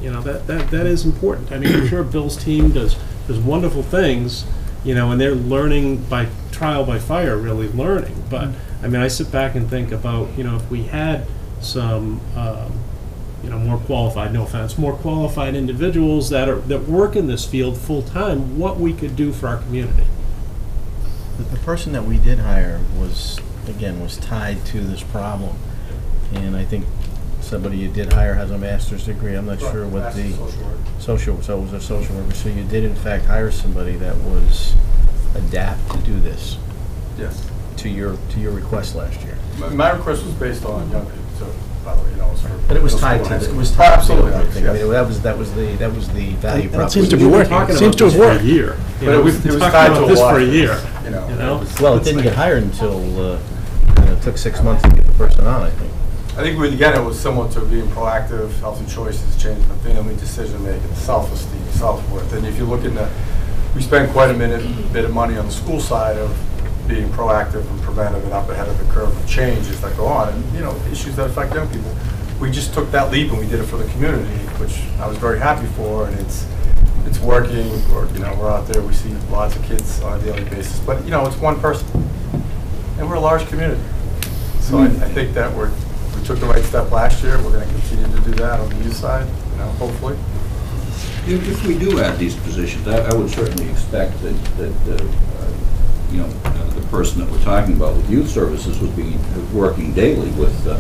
That is important. I mean, I'm sure Bill's team does wonderful things, and they're learning by trial by fire, really learning. But I mean, I sit back and think about, if we had some, more qualified, no offense, more qualified individuals that work in this field full time, what we could do for our community. The person that we did hire was tied to this problem, and I think somebody you did hire has a master's degree. I'm not sure what the social. So it was a social worker. So you did in fact hire somebody that was adapt to do this. Yes. To your request last year. My request was based on young people, so by the way, but it was tied to it was tied to the thing. I mean, that was the value proposition. Seems to be working. It seems to have worked. For a year. But it was tied to this a lot for a year. Well, it didn't get hired until it took 6 months to get the person on, I think. I think it was similar to being proactive, healthy choices, changing the family decision making, self-esteem, self-worth. And if you look we spend quite a bit of money on the school side of being proactive and preventive and up ahead of the curve of changes that go on, and issues that affect young people. We just took that leap and we did it for the community, which I was very happy for, and it's working. We're out there, we see lots of kids on a daily basis, but it's one person, and we're a large community. So I think that we took the right step last year. We're going to continue to do that on the youth side, hopefully. If we do add these positions, I would certainly expect that the person that we're talking about with youth services would be working daily with the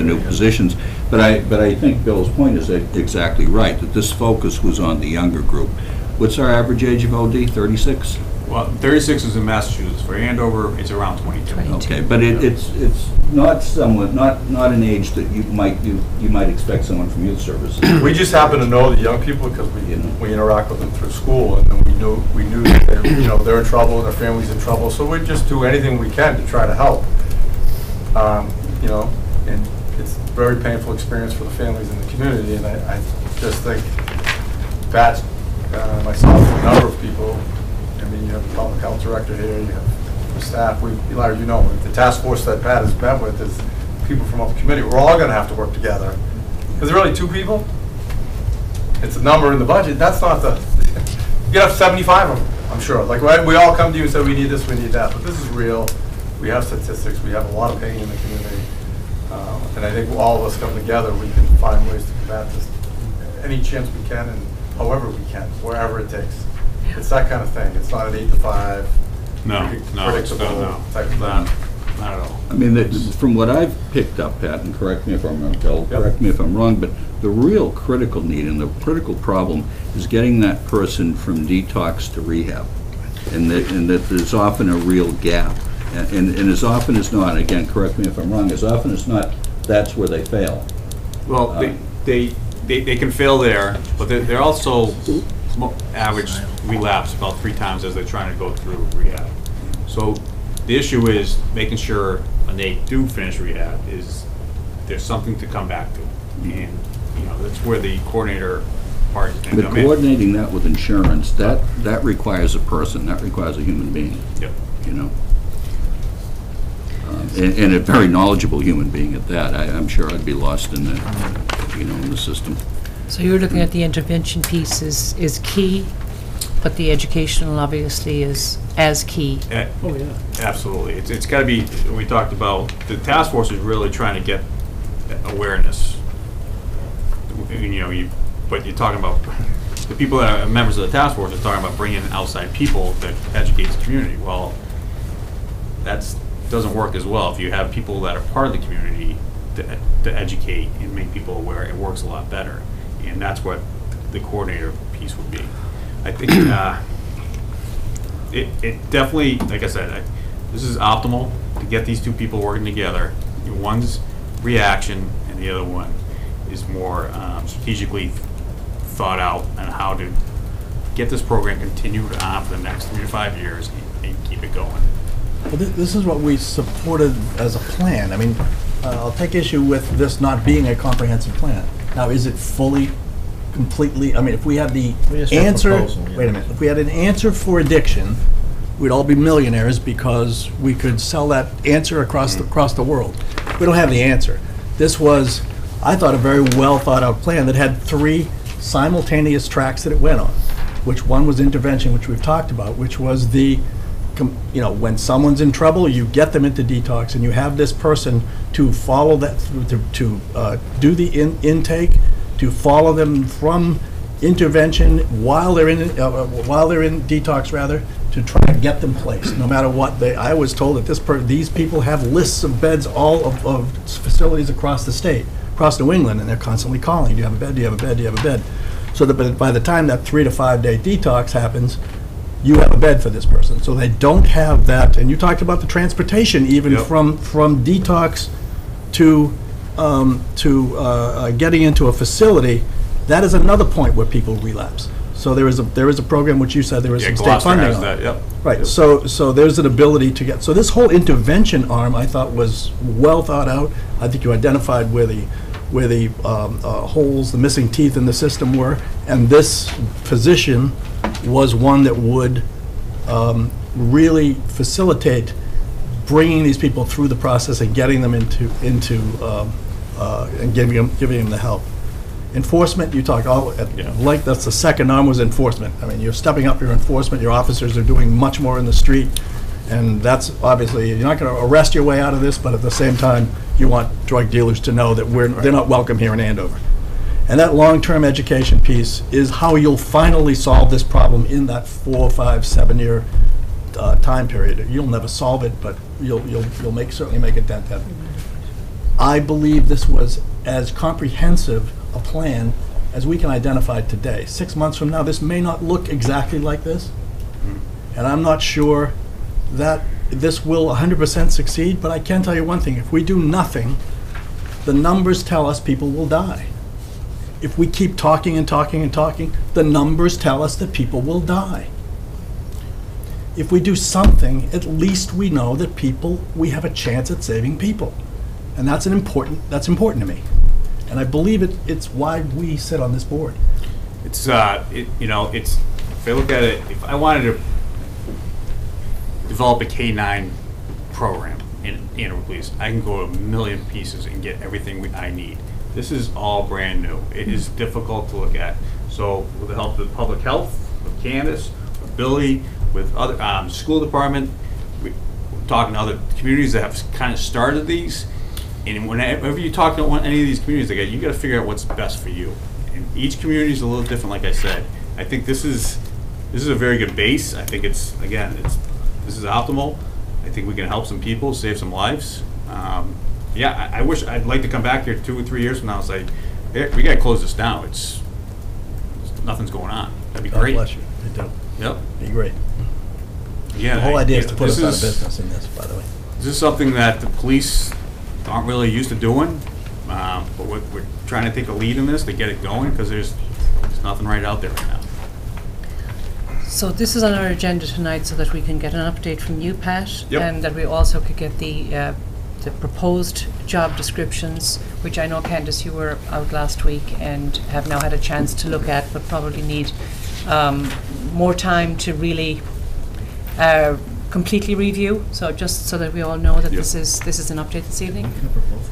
new positions. But I think Bill's point is exactly right, that this focus was on the younger group. What's our average age of OD? 36? Well, 36 is in Massachusetts. For Andover, it's around 22. Okay, but it's not an age that you might expect someone from youth services. We just happen to know the young people because we interact with them through school, and then we knew that they're in trouble and their family's in trouble. So we just do anything we can to try to help. And it's a very painful experience for the families in the community. And I just think Pat, myself, and a number of people. I mean, you have the public health director here, you have the staff. Larry, the task force that Pat has met with is people from the committee. We're all going to have to work together. Because there are really 2 people. It's a number in the budget. That's not you have 75 of them, I'm sure. Like, we all come to you and say, we need this, we need that. But this is real. We have statistics. We have a lot of pain in the community. And I think all of us come together, we can find ways to combat this any chance we can and however we can, wherever it takes. It's that kind of thing. It's not an 8 to 5, predictable type of thing. Not at all. I mean, from what I've picked up, Pat, and correct me if I'm wrong, Bill, correct me if I'm wrong, but the real critical need and the critical problem is getting that person from detox to rehab. And that there's often a real gap. And as often as not, again, correct me if I'm wrong, as often as not, that's where they fail. Well, they can fail there, but they're also average relapse about 3 times as they're trying to go through rehab. So the issue is making sure when they do finish rehab is there's something to come back to. And, that's where the coordinator part can But come in. coordinating that with insurance, that requires a person, that requires a human being. Yep. And a very knowledgeable human being at that. I'm sure I'd be lost in the, in the system. So you're looking at the intervention piece is key, but the educational obviously is as key. Oh, yeah. Absolutely. It's got to be, we talked about, the task force is really trying to get awareness. But you're talking about, the people that are members of the task force are talking about bringing outside people that educate the community. Well, that doesn't work as well. If you have people that are part of the community to educate and make people aware, it works a lot better. And that's what the coordinator piece would be. I think it definitely, like I said, this is optimal to get these two people working together. One's reaction and the other one is more strategically thought out on how to get this program continued on for the next 3 to 5 years and keep it going. Well, this is what we supported as a plan. I mean, I'll take issue with this not being a comprehensive plan. Now, is it fully, completely, I mean, if we had the answer, wait a minute, if we had an answer for addiction, we'd all be millionaires because we could sell that answer across the world. We don't have the answer. This was, I thought, a very well thought out plan that had 3 simultaneous tracks that it went on, which one was intervention, which we've talked about, which was the, when someone's in trouble, you get them into detox, and you have this person to follow that, to do the intake, to follow them from intervention while they're in detox, rather, to try to get them placed, no matter what. I was told that these people have lists of beds, all of facilities across the state, across New England, and they're constantly calling, do you have a bed, do you have a bed, do you have a bed? So that by the time that 3 to 5 day detox happens, you have a bed for this person. So they don't have that, and you talked about the transportation even from detox to getting into a facility. That is another point where people relapse. So there is a program which you said there was some state funding on. That, yep. Right. Yep. So there's an ability to get. So this whole intervention arm, I thought, was well thought out. I think you identified where the holes, the missing teeth in the system were, and this position was one that would really facilitate bringing these people through the process and getting them into and giving them the help. Enforcement, you talk like that's the second arm was enforcement. I mean, you're stepping up your enforcement. Your officers are doing much more in the street, and that's obviously, you're not going to arrest your way out of this, but at the same time, you want drug dealers to know that they're not welcome here in Andover. And that long-term education piece is how you'll finally solve this problem in that 4, 5, 7 year time period. You'll never solve it, but you'll certainly make a dent at it. I believe this was as comprehensive a plan as we can identify today. 6 months from now, this may not look exactly like this, and I'm not sure that this will 100% succeed, but I can tell you one thing: if we do nothing, the numbers tell us people will die. If we keep talking and talking and talking, the numbers tell us that people will die. If we do something, at least we know that we have a chance at saving people. And that's important to me. And I believe it's why we sit on this board. It's, if I look at it, if I wanted to develop a K-9 program in Andover Police, I can go to a million pieces and get everything I need. This is all brand new. It is difficult to look at. So with the help of public health, with Candace, with Billy, with other school department, we're talking to other communities that have kind of started these. And whenever you talk to any of these communities, again, you got to figure out what's best for you. And each community is a little different, like I said. I think this is a very good base. I think this is optimal. I think we can help some people, save some lives. Yeah, I wish I'd like to come back here 2 or 3 years from now and say, hey, we got to close this down. Nothing's going on. That'd be great. God bless you. They do. Yep. Be great. Yeah. The whole idea is to put us out of business in this, by the way. This is something that the police aren't really used to doing, but we're trying to take a lead in this to get it going, because there's nothing right out there right now. So this is on our agenda tonight so that we can get an update from you, Pat, Yep. and that we also could get the proposed job descriptions, which I know, Candace, you were out last week and have now had a chance to look at, but probably need more time to really completely review. So just so that we all know that Yep. this is an update this evening.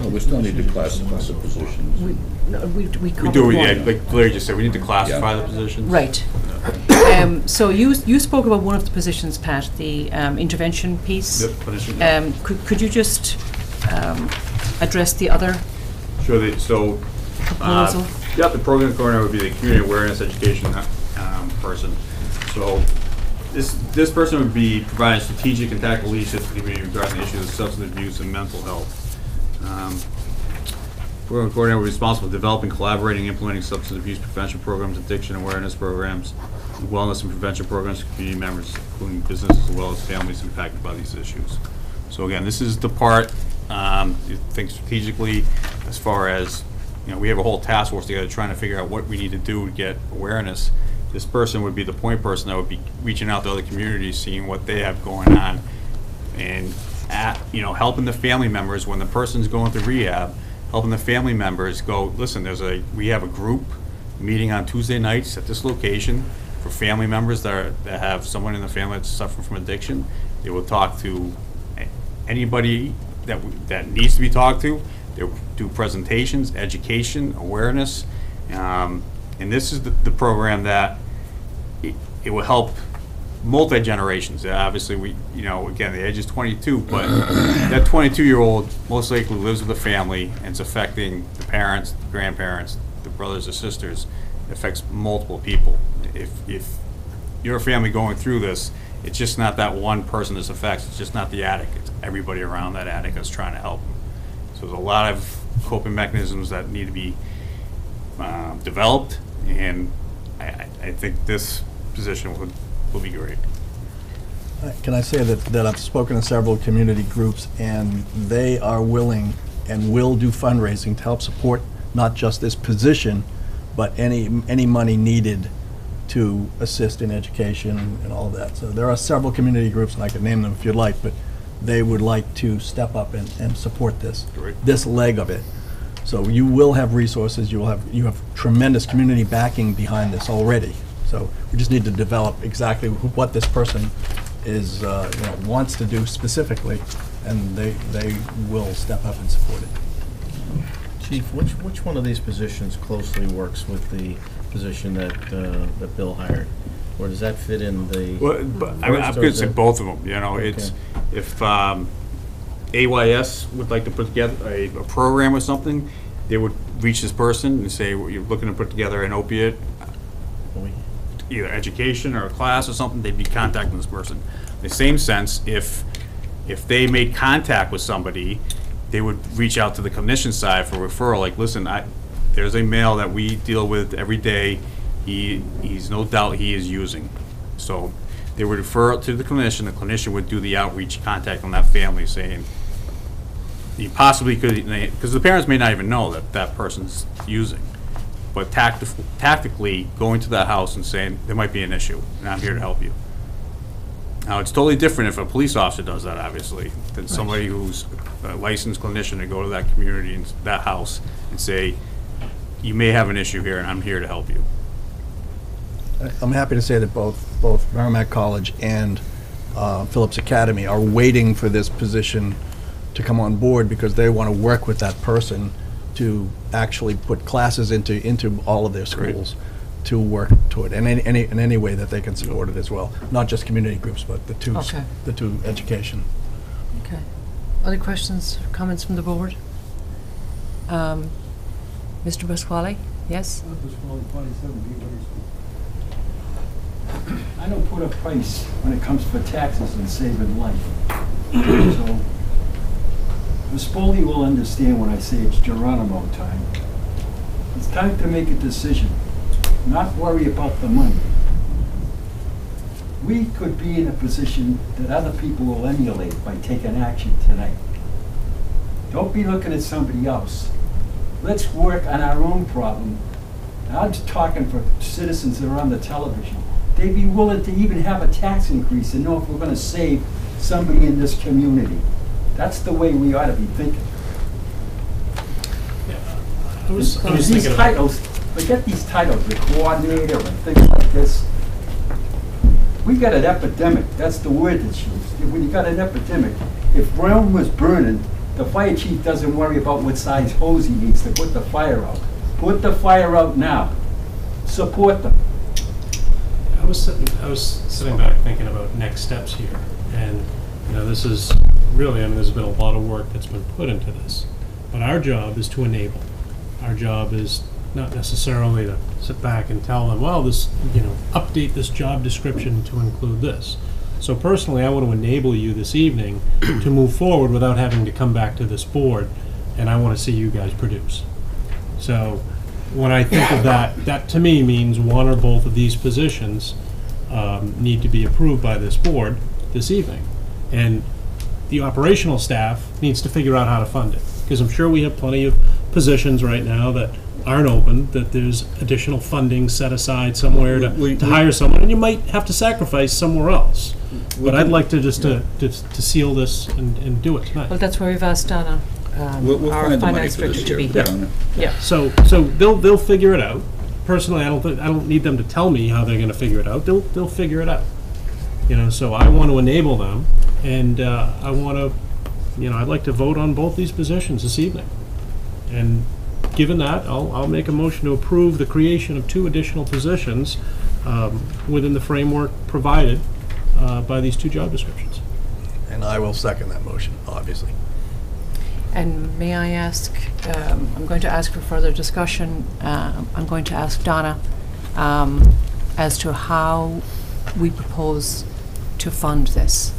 No, we still need to classify the positions. We We covered do, one. yeah, like Larry just said, we need to classify the positions. Right. So you spoke about one of the positions, Pat, the intervention piece. Yep, clinician. Could you just address the other Sure, so, proposal? yeah, the program coordinator would be the community awareness education person. So this person would be providing strategic and tactical leadership to the community regarding the issues of substance abuse and mental health. Program coordinator would be responsible for developing, collaborating, and implementing substance abuse prevention programs, addiction awareness programs, wellness and prevention programs for community members, including businesses as well as families impacted by these issues. So again, this is the part, you think strategically, as far as, we have a whole task force together trying to figure out what we need to do to get awareness. This person would be the point person that would be reaching out to other communities, seeing what they have going on, and helping the family members when the person's going through rehab, helping the family members go, listen, we have a group meeting on Tuesday nights at this location for family members that have someone in the family that's suffering from addiction. They will talk to anybody that needs to be talked to. They'll do presentations, education, awareness, and this is the program that it will help multi-generations. Obviously, again, the age is 22, but that 22-year-old most likely lives with a family, and it's affecting the parents, the grandparents, the brothers or sisters. It affects multiple people. If you're a family going through this, it's just not that one person this affects. It's just not the addict. It's everybody around that addict that's trying to help them. So there's a lot of coping mechanisms that need to be developed, and I think this position will be great. Can I say that I've spoken to several community groups, and they are willing and will do fundraising to help support not just this position, but any money needed to assist in education and all of that. So there are several community groups, and I could name them if you'd like, but they would like to step up and support this leg of it. So you will have resources, you have tremendous community backing behind this already. So we just need to develop exactly what this person is wants to do specifically, and they will step up and support it. Chief, which one of these positions closely works with the position that Bill hired? Or does that fit in the? Well, I'm going to say both of them. It's if AYS would like to put together a program or something, they would reach this person and say, well, you're looking to put together an opiate, either education or a class or something. They'd be contacting this person. In the same sense, if they made contact with somebody, they would reach out to the clinician side for referral. Like, listen, there's a male that we deal with every day. He's no doubt he is using. So they would refer it to the clinician. The clinician would do the outreach, contact on that family, saying he possibly could, because the parents may not even know that that person's using. But tactically going to that house and saying there might be an issue, and I'm here to help you. Now, it's totally different if a police officer does that, obviously, than somebody who's a licensed clinician to go to that community and that house and say, you may have an issue here, and I'm here to help you. I'm happy to say that both Merrimack College and Phillips Academy are waiting for this position to come on board, because they want to work with that person to actually put classes into all of their schools to work toward, and in any way that they can support it as well. Not just community groups, but the two education. Okay. Other questions or comments from the board? Mr. Pasquale, yes? I don't put a price when it comes for taxes and saving life. So, Spoli will understand when I say it's Geronimo time. It's time to make a decision, not worry about the money. We could be in a position that other people will emulate by taking action tonight. Don't be looking at somebody else. Let's work on our own problem. I'm just talking for citizens that are on the television. They'd be willing to even have a tax increase and know if we're going to save somebody in this community. That's the way we ought to be thinking. I was These thinking about- titles, forget these titles, the coordinator and things like this. We got an epidemic, that's the word that's used. When you got an epidemic, if Rome was burning, the fire chief doesn't worry about what size hose he needs to put the fire out. Put the fire out now. Support them. I was sitting back thinking about next steps here, and this is really, there's been a lot of work that's been put into this, but our job is to enable. Our job is not necessarily to sit back and tell them, well, this, update this job description to include this. So personally, I want to enable you this evening to move forward without having to come back to this board, and I want to see you guys produce. So when I think of that, that to me means one or both of these positions need to be approved by this board this evening. And the operational staff needs to figure out how to fund it, because I'm sure we have plenty of positions right now that aren't open, that there's additional funding set aside somewhere to hire someone, and you might have to sacrifice somewhere else. But I'd like to just to seal this and do it tonight. Well, that's where we've asked Donna, We'll our find the money finance for this director, to year. be here. Donna. Yeah. So they'll figure it out. Personally, I don't need them to tell me how they're going to figure it out. They'll figure it out. So I want to enable them, and I want to, I'd like to vote on both these positions this evening. And given that, I'll make a motion to approve the creation of 2 additional positions within the framework provided by these 2 job descriptions. And I will second that motion, obviously. And may I ask, I'm going to ask for further discussion. I'm going to ask Donna as to how we propose to fund this.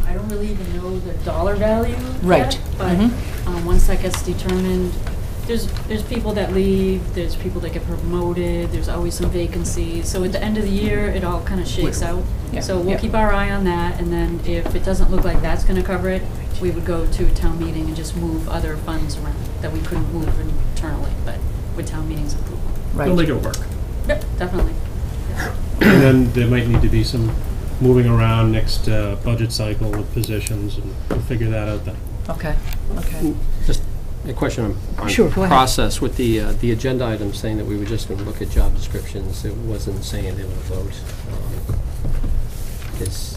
I don't really even know the dollar value Right. yet, but once that gets determined, there's people that leave, there's people that get promoted, there's always some vacancies. So at the end of the year, it all kind of shakes out. Yeah. So we'll keep our eye on that, and then if it doesn't look like that's going to cover it, we would go to town meeting and just move other funds around that we couldn't move internally, but with town meeting's approval. Right. They'll make it work. Yep, definitely. And then there might need to be some moving around next budget cycle with positions, and we'll figure that out then. Okay. Okay. Just a question on Sure, go ahead. process with the agenda item saying that we were just going to look at job descriptions. It wasn't saying they would vote. Is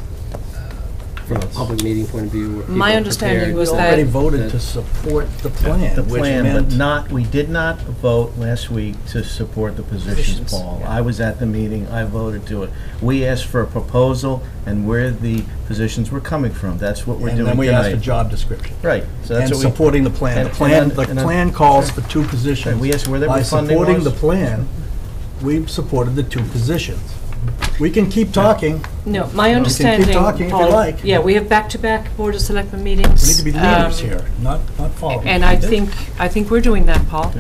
from a public meeting point of view, were people My understanding prepared? was We that- already voted to support the plan, The which plan, meant but not, we did not vote last week to support the positions, Positions, Paul. yeah. I was at the meeting, I voted to it. We asked for a proposal and where the positions were coming from. That's what we're and doing then we asked for tonight. job description. Right, so that's And what we. supporting the plan. and- The plan, and- the and- plan calls for 2 positions. And we asked where the By funding supporting was. the plan, we've supported the 2 positions. We can keep talking. No, my keep understanding, talking if you Paul, like. yeah, we have back-to-back Board of Selectmen meetings. We need to be leaders um, here, not followers. And I think we're doing that, Paul.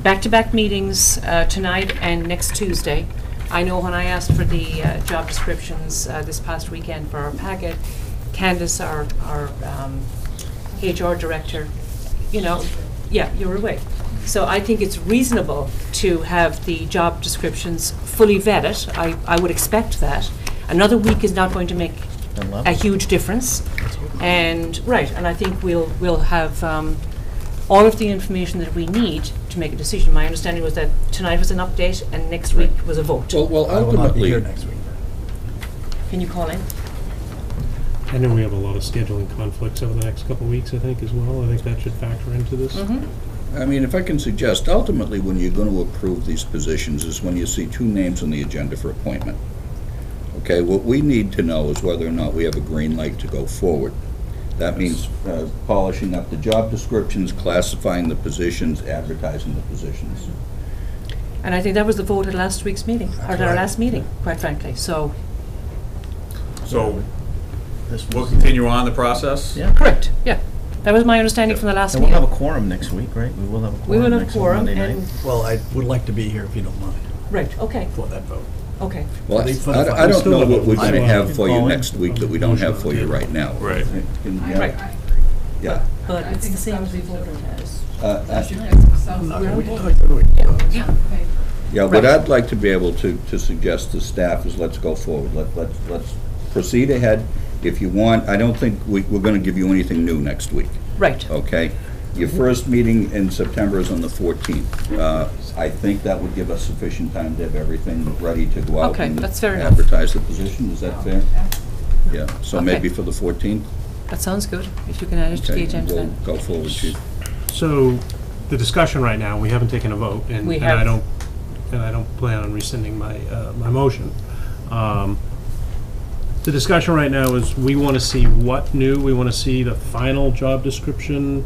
Back-to-back meetings tonight and next Tuesday. I know when I asked for the job descriptions this past weekend for our packet, Candace, our HR director, yeah, you were away. So I think it's reasonable to have the job descriptions fully vetted. I would expect that. Another week is not going to make a huge difference. And, and I think we'll have all of the information that we need to make a decision. My understanding was that tonight was an update and next week was a vote. Well, I will not be ultimately, here next week. Can you call in? I know we have a lot of scheduling conflicts over the next couple of weeks, I think, as well. I think that should factor into this. I mean, if I can suggest, ultimately, when you're going to approve these positions is when you see 2 names on the agenda for appointment. Okay, what we need to know is whether or not we have a green light to go forward. That means polishing up the job descriptions, classifying the positions, advertising the positions. And I think that was the vote at last week's meeting, or at our last meeting, quite frankly, so. So This we'll was- continue on the process? Yeah. Correct, yeah. That was my understanding from the last And we'll meeting. have a quorum next week, right? We will have a We quorum will have next quorum Monday night. and, Well, I would like to be here if you don't mind, right, okay, for that vote. okay. Well, For the I don't know what we're final. going to have for you Fine. next week that we don't have for you right now. Right. Right, Yeah. but it's the same as we voted as. Yeah, what Right. I'd like to be able to suggest to staff is let's go forward. Let's proceed ahead. If you want, I don't think we're going to give you anything new next week, Right, okay? Your first meeting in September is on the 14th. I think that would give us sufficient time to have everything ready to go out Okay, and that's fair enough. advertise the position. Is that fair? Yeah, so Okay. maybe for the 14th? that sounds good, if you can add it to the Okay, agenda we'll then. go forward, Chief. So, the discussion right now, we haven't taken a vote, and We and have. I don't plan on rescinding my, my motion. The discussion right now is, we want to see what new, we want to see the final job description.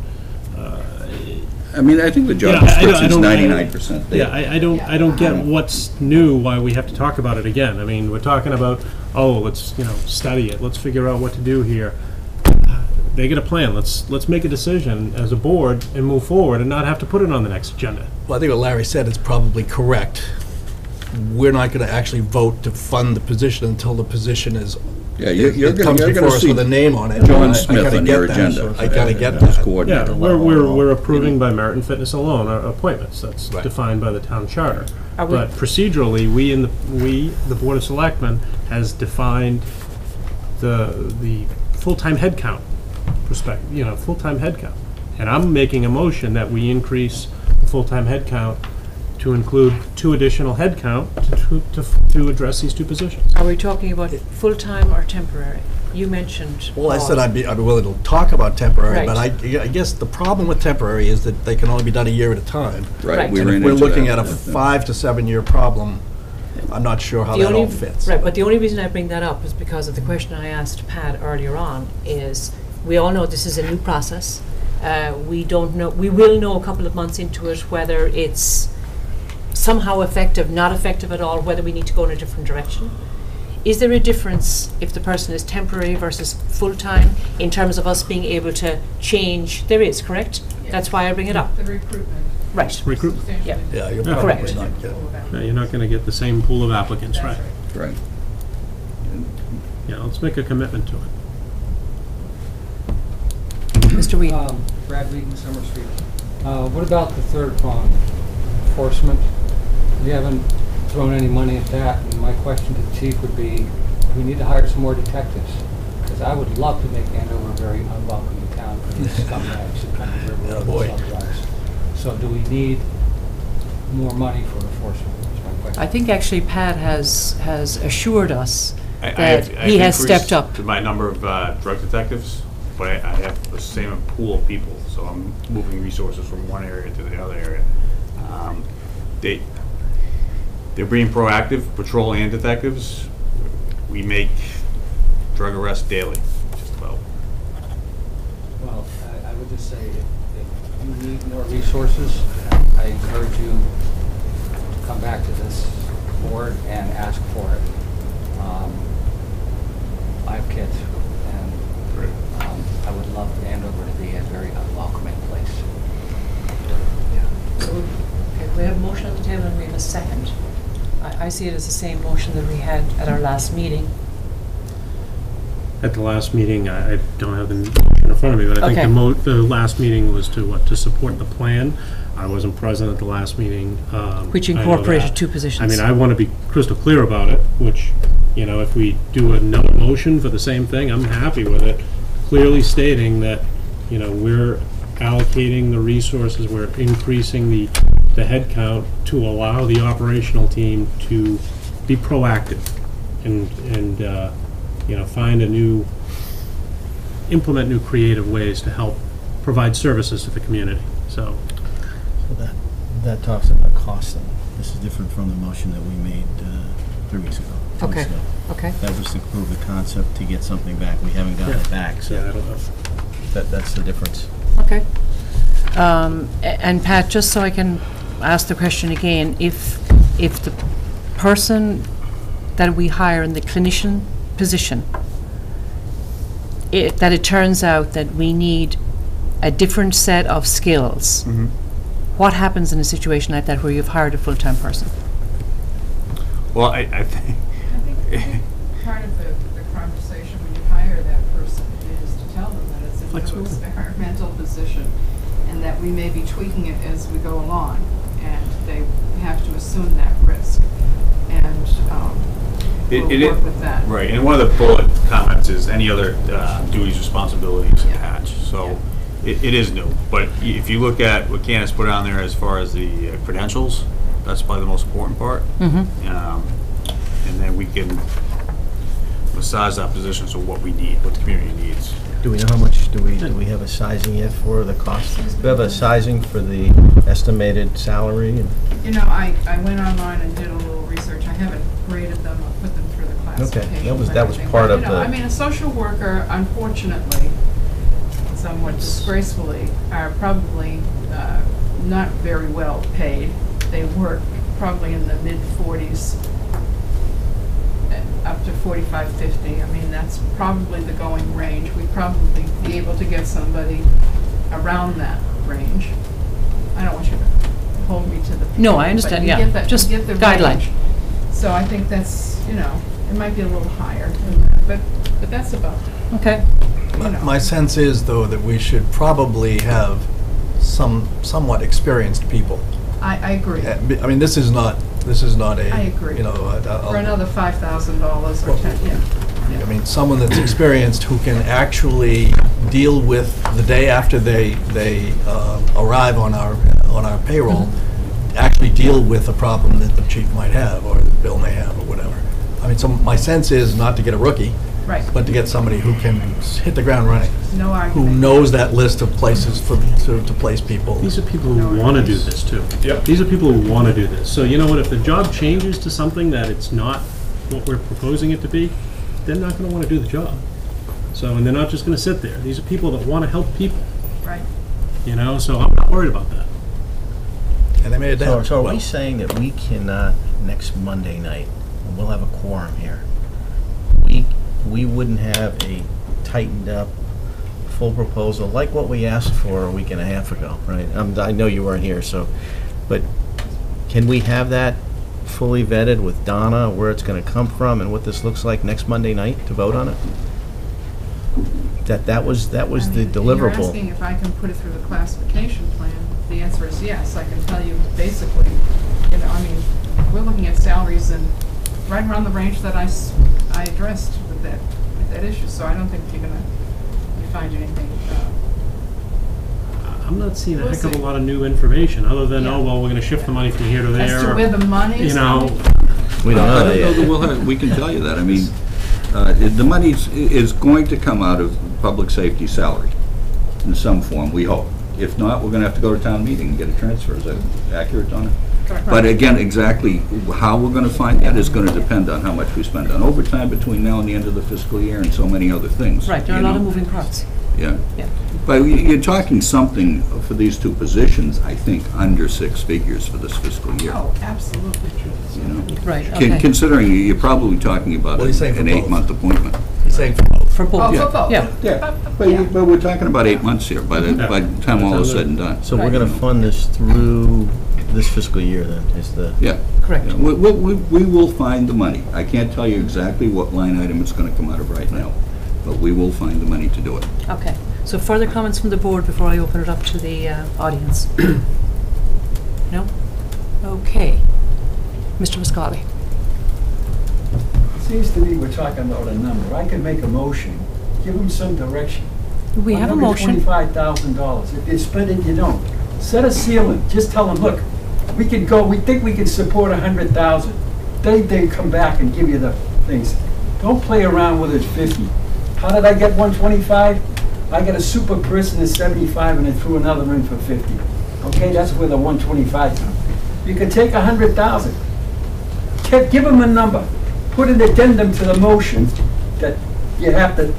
I mean, I think the job Yeah, I don't- description's I don't- 99% there. Yeah, I don't get what's new, why we have to talk about it again. I mean, we're talking about, oh, let's, study it, let's figure out what to do here. They get a plan, let's make a decision as a board and move forward and not have to put it on the next agenda. Well, I think what Larry said is probably correct. We're not going to actually vote to fund the position until the position is, Yeah, you're it going comes to before us see with a name on it. John I Smith gotta on get your that. agenda. I gotta get as that. coordinator. Yeah, we're approving by merit and fitness alone, appointments, that's Right. defined by the town charter. Are we- But procedurally, the Board of Selectmen, has defined the full-time head count full-time head count. And I'm making a motion that we increase the full-time head count to include 2 additional head count to address these 2 positions. Are we talking about full-time or temporary? You mentioned. Well, I said all. I'd be willing to talk about temporary, but Right. I guess the problem with temporary is that they can only be done a year at a time. Right, Right. we And ran if we're into looking that. at a 5 to 7 year problem, I'm not sure how The that all only- fits. Right, but the only reason I bring that up is because of the question I asked Pat earlier on, is we all know this is a new process. We don't know, we will know a couple of months into it whether it's somehow effective, not effective at all, whether we need to go in a different direction. Is there a difference if the person is temporary versus full-time in terms of us being able to change? There is, correct? That's why I bring it up. The recruitment. Right. Recruitment. Yeah. Yeah, you're Yeah. probably Correct. not good. Now, you're not gonna get the same pool of applicants, right? Right. Yeah, let's make a commitment to it. Mr. Weed. Brad Wheaton, Summer Street. What about the third prong, enforcement? We haven't thrown any money at that, and my question to the chief would be, do we need to hire some more detectives? Because I would love to make Andover a very unwelcoming town for these scumbags that come to River Road boy. and sell drugs. So do we need more money for enforcement, is my question. I think actually Pat has assured us I've that he has stepped up. increased my number of drug detectives, but I have the same pool of people, so I'm moving resources from one area to the other area. They're being proactive, patrol and detectives. We make drug arrests daily, just about. Well, I would just say, if you need more resources, I encourage you to come back to this board and ask for it. I have kids, and I would love Andover to be a very unwelcoming place. So, okay, we have a motion on the table and we have a second. I see it as the same motion that we had at our last meeting. At the last meeting, I don't have the motion in front of me, but I think Okay. the last meeting was to support the plan. I wasn't present at the last meeting. Which I know incorporated that. 2 positions. I mean, I want to be crystal clear about it, which, if we do another motion for the same thing, I'm happy with it. Clearly stating that, we're allocating the resources, we're increasing the head count to allow the operational team to be proactive and implement new creative ways to help provide services to the community, so. So that talks about costing. This is different from the motion that we made 3 weeks ago. 2 weeks Okay. ago. Okay. That was to prove the concept to get something back. We haven't gotten it back, so. Yeah, I don't know. That's the difference. Okay. And Pat, just so I can ask the question again, if the person that we hire in the clinician position, that it turns out that we need a different set of skills, what happens in a situation like that where you've hired a full-time person? Well, I think part of the conversation when you hire that person is to tell them that it's a new experimental position and that we may be tweaking it as we go along, and they have to assume that risk. And we'll work with that. Right, and one of the bullet comments is any other duties, responsibilities attached. So it is new. But if you look at what Candace put on there as far as the credentials, that's probably the most important part. And then we can massage that position so what we need, what the community needs. Do we know how much, do we have a sizing yet for the cost? Do we have a sizing for the estimated salary? You know, I went online and did a little research. I haven't graded them or put them through the classification. Okay, that was part of the... I mean, a social worker, unfortunately, somewhat disgracefully, are probably not very well paid. They work probably in the mid-40s, up to 45, 50. I mean, that's probably the going range. We'd probably be able to get somebody around that range. I don't want you to hold me to the... No, I understand, yeah. Just guideline. Range. So I think that's, you know, it might be a little higher than that, but that's about it. Okay. My sense is, though, that we should probably have somewhat experienced people. I agree. I mean, this is not a... I agree. You know, for another $5,000 or 10, yeah. I mean, someone that's experienced who can actually deal with the day after they arrive on our payroll, actually deal with a problem that the chief might have or that Bill may have or whatever. I mean, so my sense is not to get a rookie, right, but to get somebody who can hit the ground running. No argument. Who knows that list of places to place people. These are people who want to do this too. Yep. These are people who want to do this. So you know what? If the job changes to something that it's not what we're proposing it to be, they're not going to want to do the job. So, and they're not just going to sit there. These are people that want to help people. Right. You know, so I'm not worried about that. And they made it down. So are we saying that we cannot, next Monday night, and we'll have a quorum here, we wouldn't have a tightened up full proposal like what we asked for a week and a half ago, right? I know you weren't here, so, but can we have that fully vetted with Donna, where it's going to come from and what this looks like next Monday night to vote on it? That was the deliverable. You're asking if I can put it through the classification plan. The answer is yes. I can tell you basically, you know, I mean, we're looking at salaries and right around the range that I addressed with that issue. So I don't think you're going to find anything. I'm not seeing a heck of a lot of new information other than, oh, well, we're going to shift the money from here to there. As to where the money is, you know. We don't know that yet. We can tell you that. I mean, the money is going to come out of public safety salary in some form, we hope. If not, we're going to have to go to town meeting and get a transfer. Is that accurate, Donna? Correct. But again, exactly how we're going to find that is going to depend on how much we spend on overtime between now and the end of the fiscal year and so many other things. Right, there are a lot of moving parts. Yeah. Yeah. But you're talking something for these two positions, I think, under 6 figures for this fiscal year. Oh, absolutely true. You know? Right, okay. Considering you're probably talking about Well, he's saying an for both. 8-month appointment. He's saying for both. For both. Oh, Yeah. for both. Yeah. Yeah, but we're talking about 8 months here by the time all is said and done. So we're going to fund this through this fiscal year then, is the... Yeah. Correct. Yeah, we will find the money. I can't tell you exactly what line item it's going to come out of right now, but we will find the money to do it. Okay. So further comments from the board before I open it up to the audience? No? Okay. Mr. Muscati. Seems to me we're talking about a number. I can make a motion, give them some direction. We have a motion. $25,000. If you spend it, you don't. Set a ceiling. Just tell them, look, we can go, we think we can support 100,000. They come back and give you the things. Don't play around with it 50. How did I get 125? I got a super person at 75 and I threw another in for 50. Okay, that's where the 125 comes. You can take 100,000. Give them a number. Put an addendum to the motion that you have to.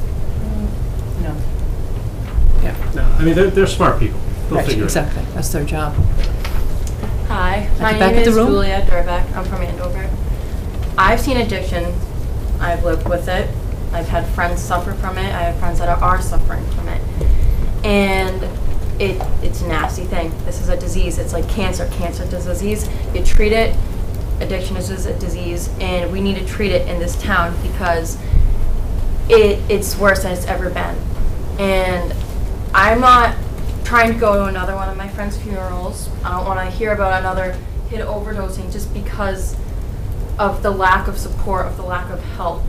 No. I mean, they're smart people. They'll Right, figure it out. exactly. That's their job. Hi, the my back name of the is room? Julia Durbeck. I'm from Andover. I've seen addiction. I've lived with it. I've had friends suffer from it. I have friends that are suffering from it. And it's a nasty thing. This is a disease. It's like cancer. Cancer is a disease. You treat it. Addiction is a disease. And we need to treat it in this town because it's worse than it's ever been. And I'm not trying to go to another one of my friends' funerals. I don't want to hear about another kid overdosing just because of the lack of support, of the lack of help.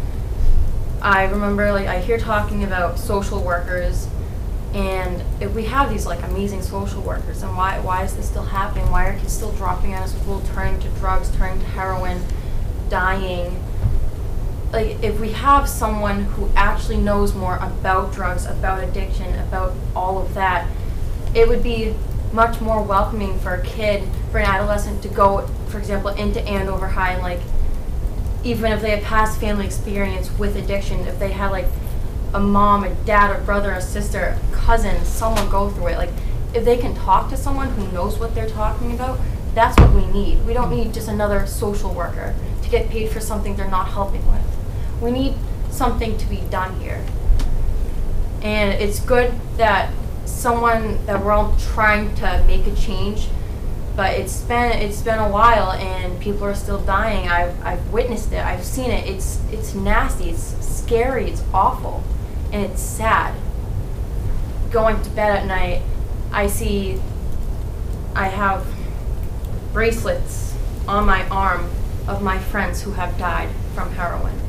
I remember, like, I hear talking about social workers, and if we have these, like, amazing social workers, and why is this still happening? Why are kids still dropping out of school, turning to drugs, turning to heroin, dying? Like, if we have someone who actually knows more about drugs, about addiction, about all of that, it would be much more welcoming for a kid, for an adolescent to go, for example, into Andover High, and, like, even if they have past family experience with addiction, if they had, like, a mom, a dad, a brother, a sister, a cousin, someone go through it, like, if they can talk to someone who knows what they're talking about, that's what we need. We don't need just another social worker to get paid for something they're not helping with. We need something to be done here. And it's good that we're all trying to make a change, but it's been a while and people are still dying. I've witnessed it. I've seen it. It's nasty. It's scary. It's awful, and it's sad. Going to bed at night, I have bracelets on my arm of my friends who have died from heroin,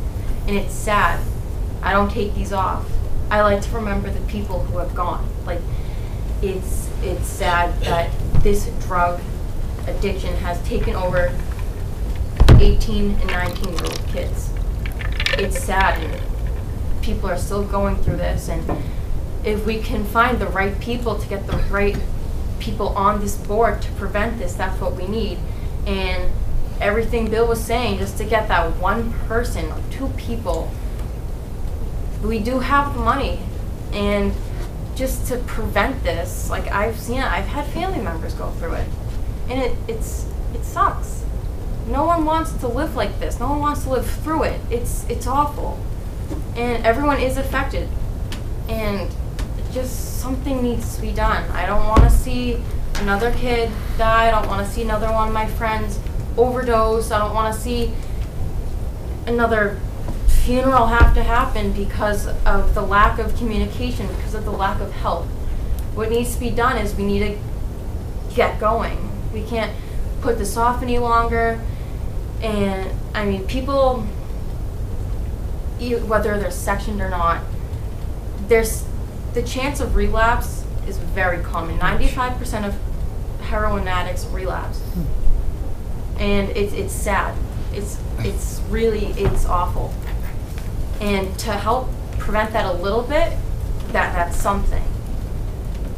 and it's sad. I don't take these off. I like to remember the people who have gone. Like, it's sad that this drug addiction has taken over 18 and 19-year-old kids. It's sad, and people are still going through this, and if we can find the right people to get the right people on this board to prevent this, that's what we need. And everything Bill was saying, just to get that one person or two people, we do have the money, and just to prevent this, like, I've seen it. I've had family members go through it, and it sucks. No one wants to live like this. No one wants to live through it. It's awful, and everyone is affected, and just something needs to be done. I don't want to see another kid die. I don't want to see another one of my friends overdose. I don't want to see another funeral have to happen because of the lack of communication, because of the lack of help. What needs to be done is we need to get going. We can't put this off any longer. And I mean, people, whether they're sectioned or not, the chance of relapse is very common. 95% of heroin addicts relapse, and it's sad. It's really awful. And to help prevent that a little bit, that's something.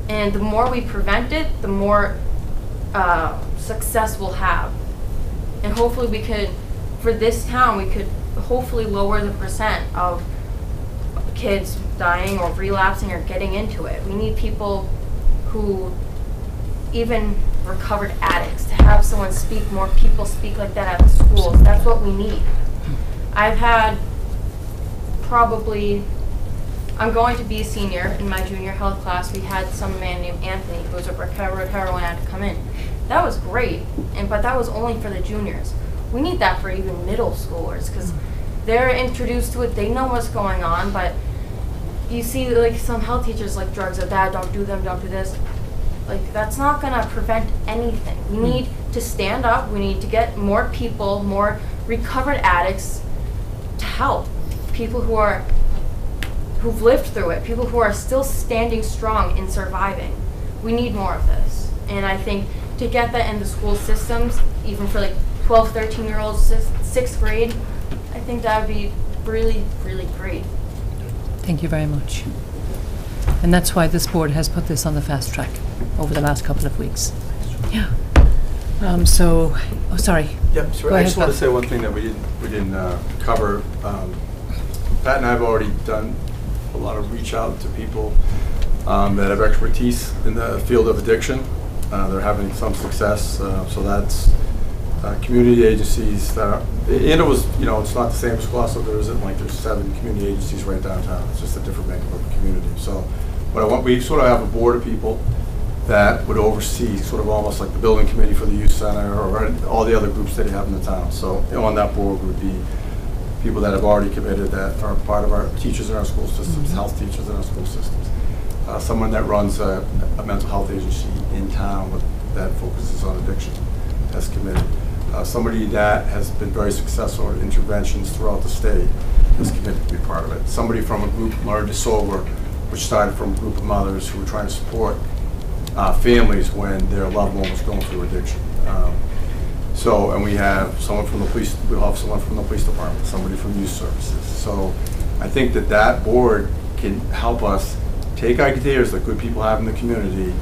And the more we prevent it, the more success we'll have. And hopefully we could, for this town, we could hopefully lower the percent of kids dying or relapsing or getting into it. We need people who, even recovered addicts, to have someone speak, more people speak like that at the schools. That's what we need. I've had I'm going to be a senior. In my junior health class, we had some man named Anthony who was a recovered heroin addict come in. That was great, but that was only for the juniors. We need that for even middle schoolers, because they're introduced to it, they know what's going on, but you see, like, some health teachers, like, drugs are bad, don't do them, don't do this. Like, that's not gonna prevent anything. We need to stand up, we need to get more people, more recovered addicts to help. People who've lived through it, people who are still standing strong in surviving. We need more of this. And I think to get that in the school systems, even for like 12, 13-year-olds, 6th grade, I think that would be really, really great. Thank you very much. And that's why this board has put this on the fast track over the last couple of weeks. Yeah. Sorry. Yep, sure. I just want to say one thing that we didn't cover. Pat and I have already done a lot of reach out to people that have expertise in the field of addiction. They're having some success, so that's community agencies that are, and it was, you know, it's not the same as Gloucester. There isn't like there's 7 community agencies right downtown. It's just a different makeup of a community. So what I want, we sort of have a board of people that would oversee sort of almost like the building committee for the youth center or all the other groups that you have in the town. So, you know, on that board would be people that have already committed, that are part of our teachers in our school systems, health teachers in our school systems. Someone that runs a mental health agency in town that focuses on addiction has committed. Somebody that has been very successful in interventions throughout the state is committed to be part of it. Somebody from a group, Learn to Sober, which started from a group of mothers who were trying to support families when their loved one was going through addiction. So, and we have someone from the police, we'll have someone from the police department, somebody from youth services. So I think that that board can help us take ideas that good people have in the community.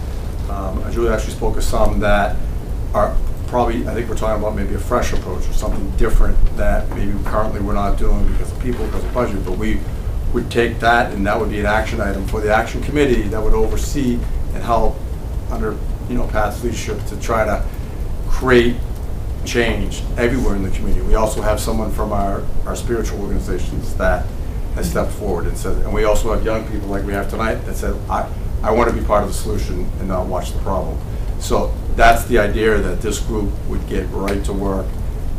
Julie actually spoke of some that are probably, I think we're talking about maybe a fresh approach or something different that maybe currently we're not doing because of people, because of budget, but we would take that and that would be an action item for the action committee that would oversee and help under, you know, Pat's leadership to try to create change everywhere in the community. We also have someone from our spiritual organizations that has stepped forward and said, and we also have young people like we have tonight that said, I want to be part of the solution and not watch the problem. So that's the idea, that this group would get right to work.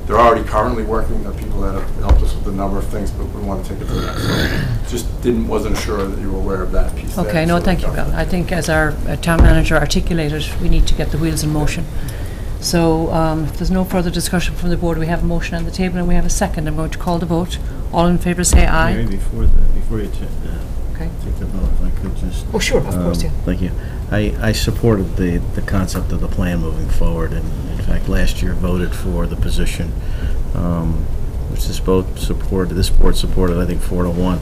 They're already currently working. There are people that have helped us with a number of things, but we want to take it to the next level. Just wasn't sure that you were aware of that piece. Okay, no, thank you, Bill. I think as our town manager articulated, we need to get the wheels in motion. So if there's no further discussion from the board, we have a motion on the table and we have a second. I'm going to call the vote. All in favour say aye. Mary, before you take the vote, if I could just... Oh, sure, of course, yeah. Thank you. I supported the concept of the plan moving forward, and in fact last year voted for the position, which this board supported I think 4-1.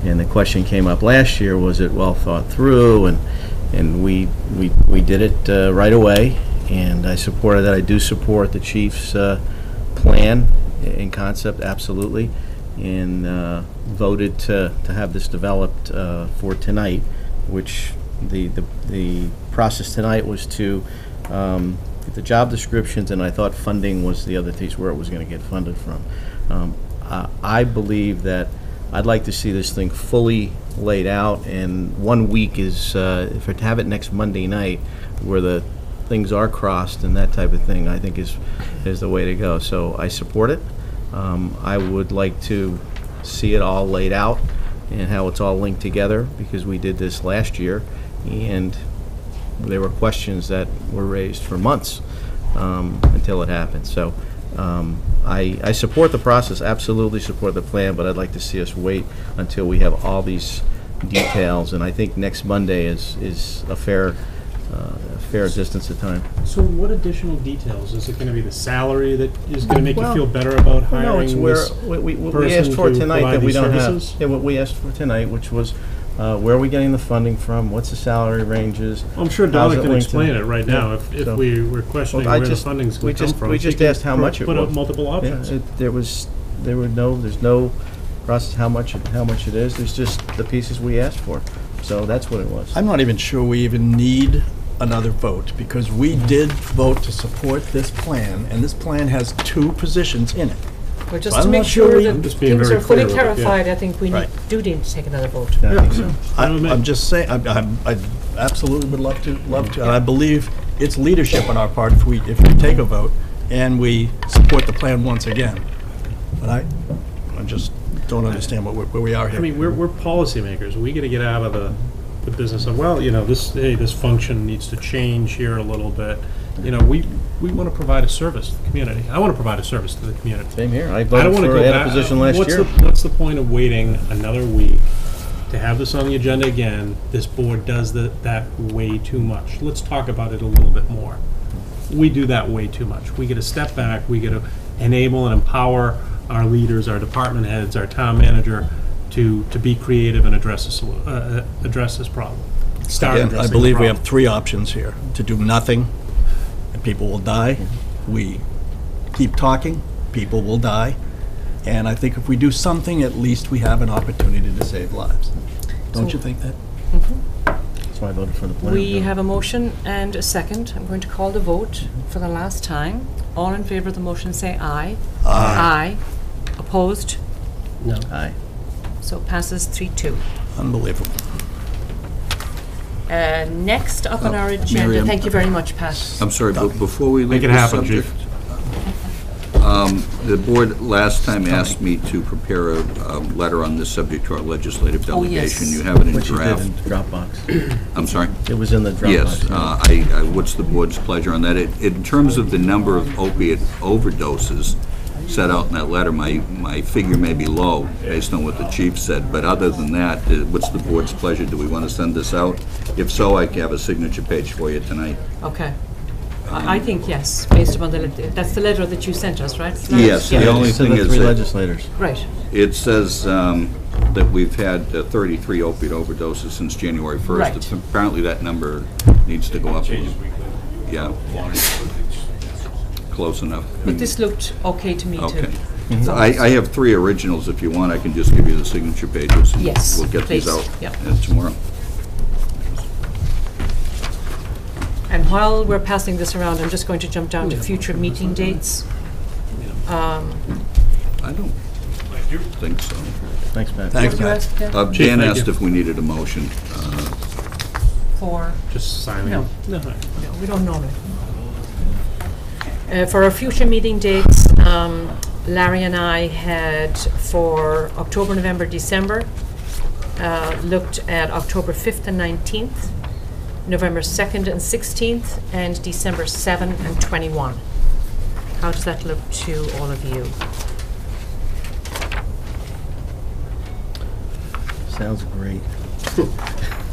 And the question came up last year, was it well thought through, and we did it right away, and I supported that. I do support the chief's plan in concept, absolutely, and voted to have this developed for tonight, which the process tonight was to get the job descriptions, and I thought funding was the other piece where it was going to get funded from. I believe that I'd like to see this thing fully laid out, and 1 week is, if I have it next Monday night, where the things are crossed and that type of thing, I think is the way to go. So I support it. I would like to see it all laid out and how it's all linked together, because we did this last year and there were questions that were raised for months until it happened. So I support the process, absolutely support the plan, but I'd like to see us wait until we have all these details, and I think next Monday is a fair distance of time. So what additional details? Is it going to be the salary that is going to make you feel better about hiring this we asked for tonight that we don't have. Yeah, what we asked for tonight, which was where are we getting the funding from? What's the salary ranges? I'm sure Donna can explain it right now. If we were questioning where the funding's going to come from, we just asked how much it was. Put up multiple options. Yeah, there's no process how much it is. There's just the pieces we asked for. So that's what it was. I'm not even sure we even need another vote, because we did vote to support this plan, and this plan has 2 positions in it. Well, just So to I'm make not sure sure that things are fully clarified, I think we Right. do need to take another vote. I think so. I'm just saying, I absolutely would love to, and I believe it's leadership on our part if we take a vote and we support the plan once again. But I just don't understand where we are here. I mean, we're policymakers. We got to get out of the business of, well, you know, this function needs to change here a little bit. You know, we want to provide a service to the community. I want to provide a service to the community. Same here. I don't want to go for back. a position last year. What's the point of waiting another week to have this on the agenda again? This board does that way too much. Let's talk about it a little bit more. We do that way too much. We get to step back. We get to enable and empower our leaders, our department heads, our town manager to be creative and address this problem. Again, I believe we have 3 options here: to do nothing, and people will die. We keep talking, people will die. And I think if we do something, at least we have an opportunity to save lives. Don't you think that? So I voted for the plan. We have a motion and a second. I'm going to call the vote for the last time. All in favor of the motion say aye. Aye. Opposed? No. Aye. So it passes 3-2. Unbelievable. Next up on our agenda, Miriam. thank you very much, Pat. I'm sorry, but before we Make leave it the happen, subject, the board last time asked me to prepare a letter on this subject to our legislative Oh, yes. delegation. You have it in Which you did draft. in Dropbox. I'm sorry? It was in the Dropbox. Yes, yeah. what's the board's pleasure on that? In terms of the number of opiate overdoses set out in that letter, my figure may be low, based on what the chief said, but other than that, what's the board's pleasure? Do we want to send this out? If so, I can have a signature page for you tonight. Okay. I think yes, based upon that's the letter that you sent us, right? Yes, the only To thing the is three that legislators. Right. it says that we've had 33 opiate overdoses since January 1st. Right. Apparently that number needs to go up. Yeah. Close enough. But this looked okay to me, Okay. too. So I have 3 originals. If you want, I can just give you the signature pages. and Yes, We'll get these please. out Yep. tomorrow. And while we're passing this around, I'm just going to jump down to future meeting dates. I don't think so. Thanks, Pat. Thanks, What did you Pat. ask, Ken? Dan thank asked you. if we needed a motion. For, Just signing. No. No. no, we don't normally. For our future meeting dates, Larry and I had for October, November, December, looked at October 5th and 19th, November 2nd and 16th, and December 7 and 21. How does that look to all of you? Sounds great.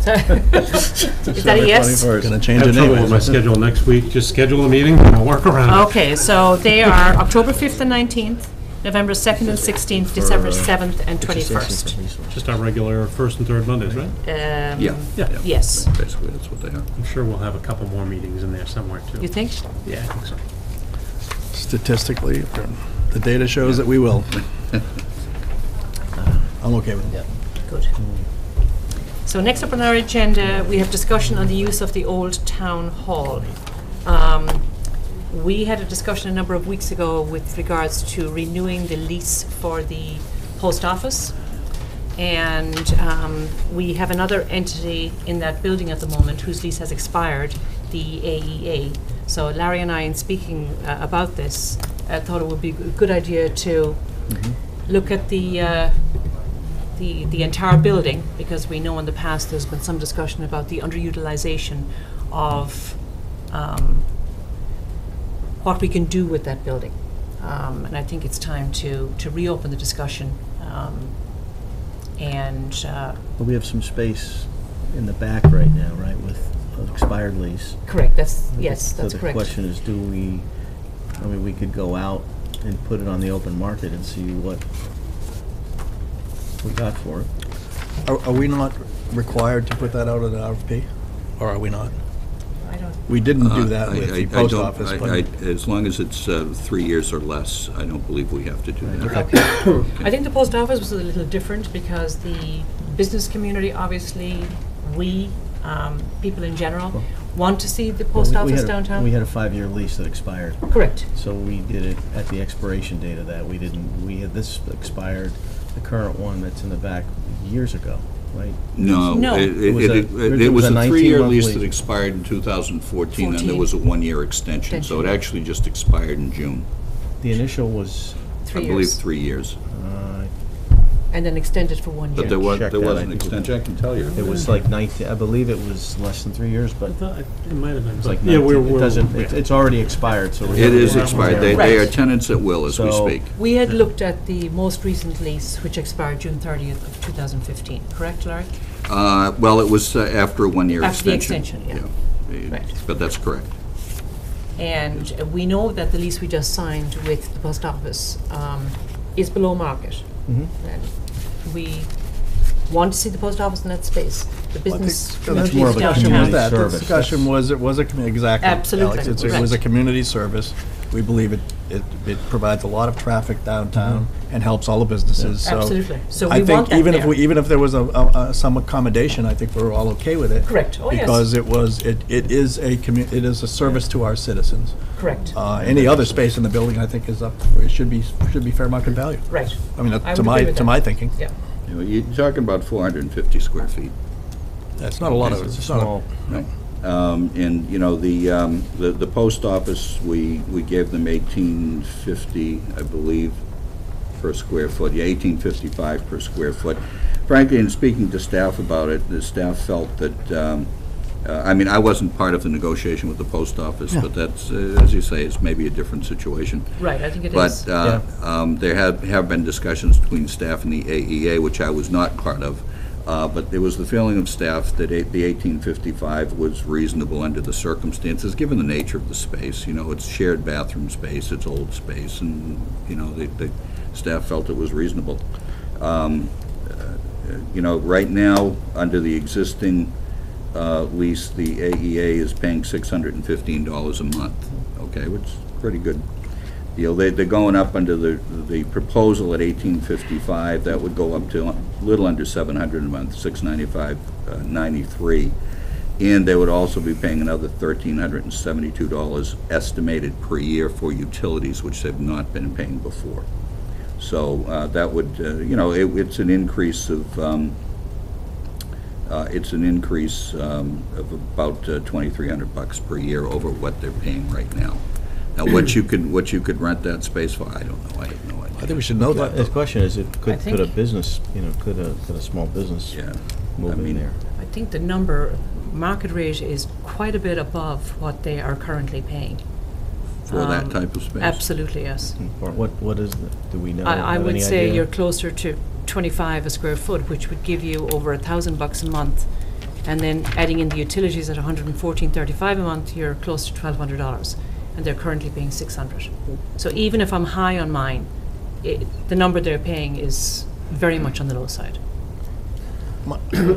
Is that a yes? Gonna I change have it trouble with my anyway. schedule next week. Just schedule a meeting and I'll work around it. Okay, so they are October 5th and 19th, November 2nd and 16th, December 7th and 21st. Just our regular first and third Mondays, right? Yeah. Yes. Basically, that's what they are. I'm sure we'll have a couple more meetings in there somewhere, too. You think? Yeah, I think so. Statistically, the data shows that we will. I'm okay with it. Good. So next up on our agenda, we have discussion on the use of the old town hall. We had a discussion a number of weeks ago with regards to renewing the lease for the post office. And we have another entity in that building at the moment whose lease has expired, the AEA. So Larry and I, in speaking about this, thought it would be a good idea to look at the entire building, because we know in the past there's been some discussion about the underutilization of what we can do with that building. And I think it's time to reopen the discussion. But we have some space in the back right now, right, with an expired lease. Correct, yes, that's So the correct. question is, we could go out and put it on the open market and see what we got for it. Are we not required to put that out at an RFP? Or are we not? I don't, We didn't do that with the I post don't- office, I- but As long as it's 3 years or less, I don't believe we have to do that. okay. I think the post office was a little different because the business community, obviously, people in general, want to see the post Well, we office had a- downtown. We had a 5-year lease that expired. Correct. So we did it at the expiration date of that. We had this expired, the current one that's in the back, years ago, right? No, No. it was a 3-year lease that expired in 2014, and there was a 1-year extension, so it actually just expired in June. The initial was, 3 I years. believe 3 years. And then extended for 1 year. But there was Check an that, I think. extension, I can tell you. it was like 19, I believe it was less than 3 years, but I thought it might have been. it's like Yeah, 19. It doesn't, it's already expired, so. It is expired. They are Right. tenants at will as we So- speak. We had looked at the most recent lease, which expired June 30th of 2015, correct, Larry? Well, it was after a 1-year After the extension. extension, yeah. Right. But that's correct. And we know that the lease we just signed with the post office is below market. Mhm. And we want to see the post office in that space. The business that's community more is of a downtown. community that, the service. discussion was, it was a, exactly. Absolutely, Alex, it was a right. community service. We believe it provides a lot of traffic downtown and helps all the businesses, so. Absolutely. So I we think want that even if there. even if there was some accommodation, I think we're all okay with it. Correct. Oh, yes. Because it is a service to our citizens. Correct. Any other space in the building, I think, it should be fair market value. Right. I mean, I to would agree with my that. thinking. Yeah. You know, you're talking about 450 square feet. That's not a lot of, it's not Small. Right. And, you know, the post office, we gave them $18.50, I believe, per square foot. Yeah, $18.55 per square foot. Frankly, in speaking to staff about it, the staff felt that, I mean, I wasn't part of the negotiation with the post office, but that's, as you say, it's maybe a different situation. Right, I think it But is. there have been discussions between staff and the AEA, which I was not part of. But there was the feeling of staff that the 1855 was reasonable under the circumstances, given the nature of the space. You know, it's shared bathroom space, it's old space, and, you know, the staff felt it was reasonable. You know, right now, under the existing lease, the AEA is paying $615 a month, okay, which is pretty good. You know, they're going up under the proposal at 1855. That would go up to a little under $700 a month, $695.93, and they would also be paying another $1,372 estimated per year for utilities, which they've not been paying before. So that would, you know, it's an increase of about $2,300 per year over what they're paying right now. Now, what you could rent that space for, I don't know. I have no idea. I think we should know that. The question is, could think- a business, you know, could a small business move in there? I think the market rate is quite a bit above what they are currently paying. For that type of space? Absolutely, yes. What is do we know? I Have would any say idea? you're closer to 25 a square foot, which would give you over $1,000 a month. And then adding in the utilities at $114.35 a month, you're close to $1,200. And they're currently paying $600. So even if I'm high on mine, the number they're paying is very much on the low side.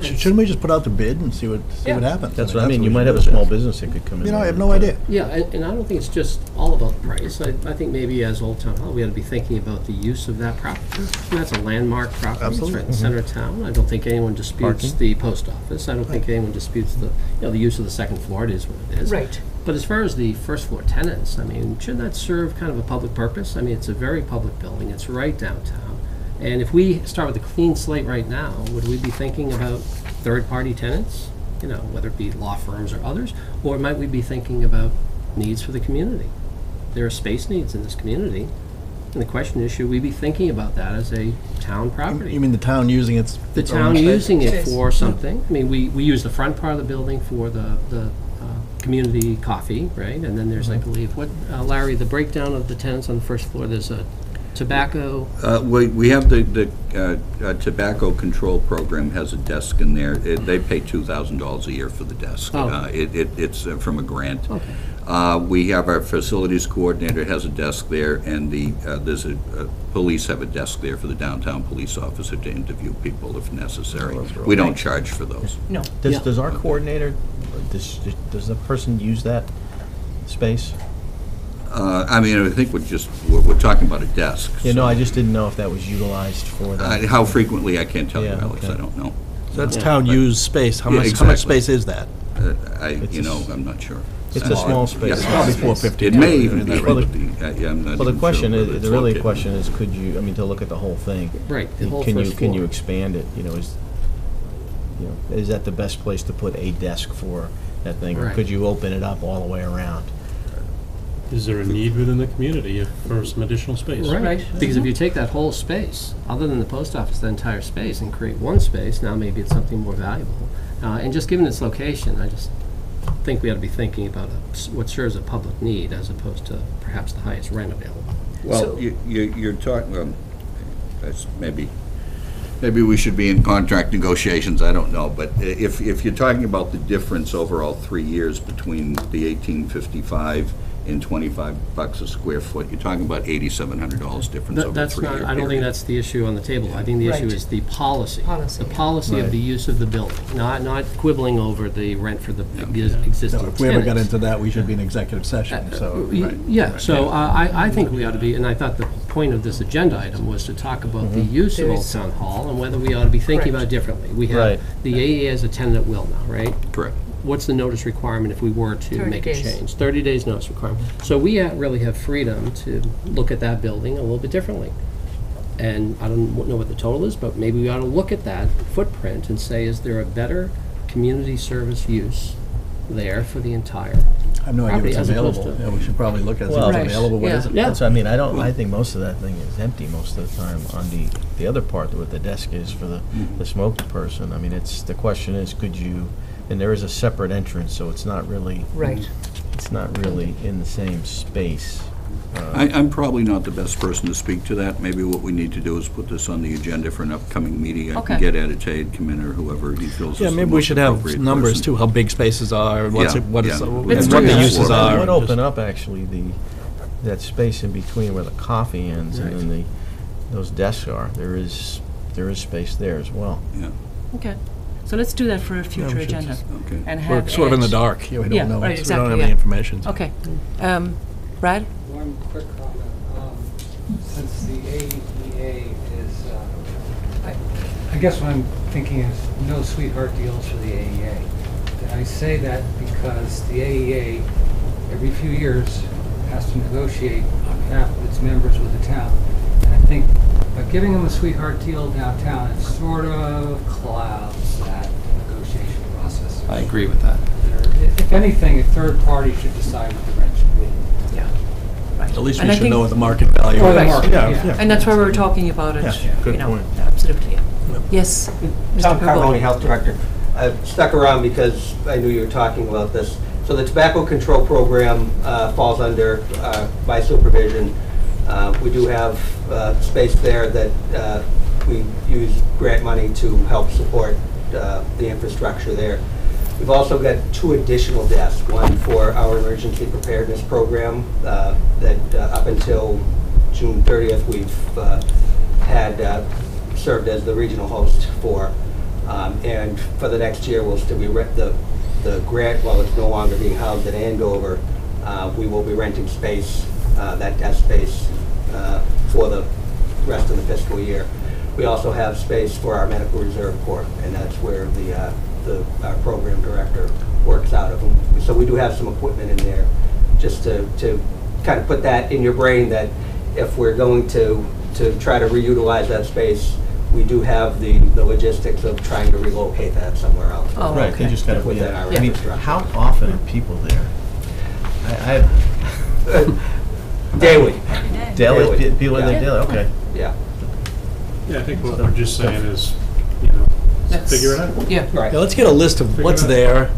Shouldn't we just put out the bid and see what happens? That's what I mean. You might have a small business that could come in. You know, I there have no idea. Yeah, and I don't think it's just all about the price. I think maybe as Old Town Hall, we ought to be thinking about the use of that property. And that's a landmark property. Absolutely. It's right in the center of town. I don't think anyone disputes Parking. the post office. I don't think anyone disputes the use of the second floor. It is what it is. Right. But as far as the first floor tenants, I mean, shouldn't that serve kind of a public purpose? I mean, it's a very public building. It's right downtown. And if we start with a clean slate right now, would we be thinking about third-party tenants, you know, whether it be law firms or others, or might we be thinking about needs for the community? There are space needs in this community, and the question is, should we be thinking about that as a town property? You mean the town using its The own town space? using it for something. I mean, we use the front part of the building for the community coffee, right? And then there's, I believe, Larry, the breakdown of the tenants on the first floor, there's a tobacco. We have the tobacco control program has a desk in there. They pay $2,000 a year for the desk. Oh. It's from a grant. Okay. We have our facilities coordinator has a desk there, and there's police have a desk there for the downtown police officer to interview people if necessary. We don't charge for those. No. Does our coordinator, does the person use that space? I mean, I think we're talking about a desk. Yeah, no, so- I just didn't know if that was utilized for that. How frequently, I can't tell you, Yeah, Alex, okay. I don't know. So that's town-used space. How Yeah, much exactly. space is that? I'm not sure. It's a small space. Yeah. It's probably 450. It may even be, Well, the- I'm not Well, the even question sure is, whether it's the really located. question is, could you, I mean, to look at the whole thing. Right, the whole Can you, first can you floor. expand it, you know, is that the best place to put a desk for that thing? Or Right. could you open it up all the way around? Is there a need within the community for some additional space? Right, because if you take that whole space, other than the post office, the entire space, and create one space, now maybe it's something more valuable. And just given its location, I just think we ought to be thinking about what serves a public need as opposed to perhaps the highest rent available. Well, you're talking, that's maybe Maybe we should be in contract negotiations, I don't know, but if you're talking about the difference over all 3 years between the 1855 and $25 a square foot, you're talking about $8,700 difference over a That's 3-year not, I don't think that's the issue on the table. I think the issue Right. is the policy. Policy, The yeah. policy of Right. the use of the building, not quibbling over the rent for the existing So if we ever got tenants. into that, we should be in executive session, so. Yeah, so I think we ought to be, and I thought the point of this agenda item was to talk about the use of Old There's- Town Hall and whether we ought to be thinking about it differently. We have Right. the AEA as a tenant at will now, right? Correct. What's the notice requirement if we were to 30 make a days. change? 30 days notice requirement. So we really have freedom to look at that building a little bit differently. And I don't know what the total is, but maybe we ought to look at that footprint and say, is there a better community service use there for the entire I have no idea property what's as opposed available. to? Yeah, we should probably look at Well, what's Right. available, what Yeah. isn't. Yeah. That's, I mean, I think most of that thing is empty most of the time on the other part, what the desk is for the smoky person. I mean, the question is, could you, and there is a separate entrance, so it's not really Right. in the same space. I'm probably not the best person to speak to that. Maybe what we need to do is put this on the agenda for an upcoming meeting. I Okay. can get Ed come in, or whoever he feels is Yeah, the maybe we most should have appropriate numbers person. too, how big spaces are, what Yeah, is, yeah. and Let's what do the that. uses It are. would just- open up actually that space in between where the coffee ends and then those desks are. There is space there as well. Yeah, Okay. So let's do that for a future we should agenda. just- okay. And We're have sort of in the Ed- dark, yeah, we Yeah, don't know, right, we don't exactly, have yeah. any information. so. Okay. Brad? One quick comment. Since the AEA is, I guess what I'm thinking is no sweetheart deals for the AEA. And I say that because the AEA, every few years, has to negotiate on behalf of its members with the town. And I think by giving them a sweetheart deal downtown, it sort of clouds that negotiation process. I agree with that. If anything, a third party should decide what the rent should be. Yeah. Right. At least And we I should think- know what the market value Or is. the market, yeah. And that's why we were talking about it, Yeah, good you know, point. absolutely. Yes, Tom Mr. Carboni, Carboni. Health Director. I've stuck around because I knew you were talking about this. So the tobacco control program falls under my supervision. We do have space there that we use grant money to help support the infrastructure there. We've also got 2 additional desks, one for our emergency preparedness program that up until June 30th we've had served as the regional host for. And for the next year, we'll still be the grant, while it's no longer being housed at Andover, we will be renting space, that desk space, for the rest of the fiscal year. We also have space for our medical reserve corps, and that's where our program director works out of. So we do have some equipment in there, just to kind of put that in your brain that if we're going to try to reutilize that space, we do have the logistics of trying to relocate that somewhere else. Oh, Right, okay. they just gotta, Within our I mean, infrastructure. how often are people there? Daily. Daily, Daily. people are there Yeah. daily, okay. Yeah. Yeah, I think what we're just saying is, you know, Let's- figure it out. Yeah. Right. Yeah, let's get a list of what's it out. there,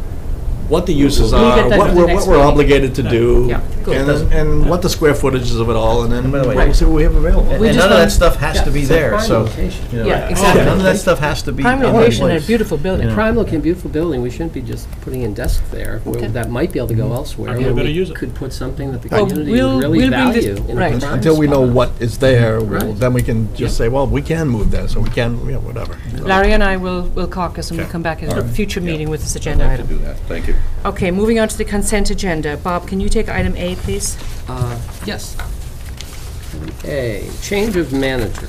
what the uses We'll are, get that what for the we're, next what we're meeting. obligated to do, Yeah, good. and what the square footage is of it all, and then And by the way- we'll see what we have available. And We none just of that want- stuff has to be It's a there, prime so. location. you know, Yeah, right. exactly. None of that stuff has to be Prime in one location and a place. beautiful building. Yeah. Prime looking, beautiful building, we shouldn't be just putting in desks there, where Okay. that might be able to go elsewhere. Yeah, where better we use it. could put something that the Well, community we'll- would really we'll bring this- value in a right. prime Until we know spot. what is there, Right. then we can just say, well, we can move that, so we can, yeah, whatever. Larry and I will caucus and we'll Okay. come back at All a right. future Yeah. meeting with this I'd agenda like to item. do that, thank you. Okay, moving on to the consent agenda. Bob, can you take item A, please? Yes. Item A, change of manager.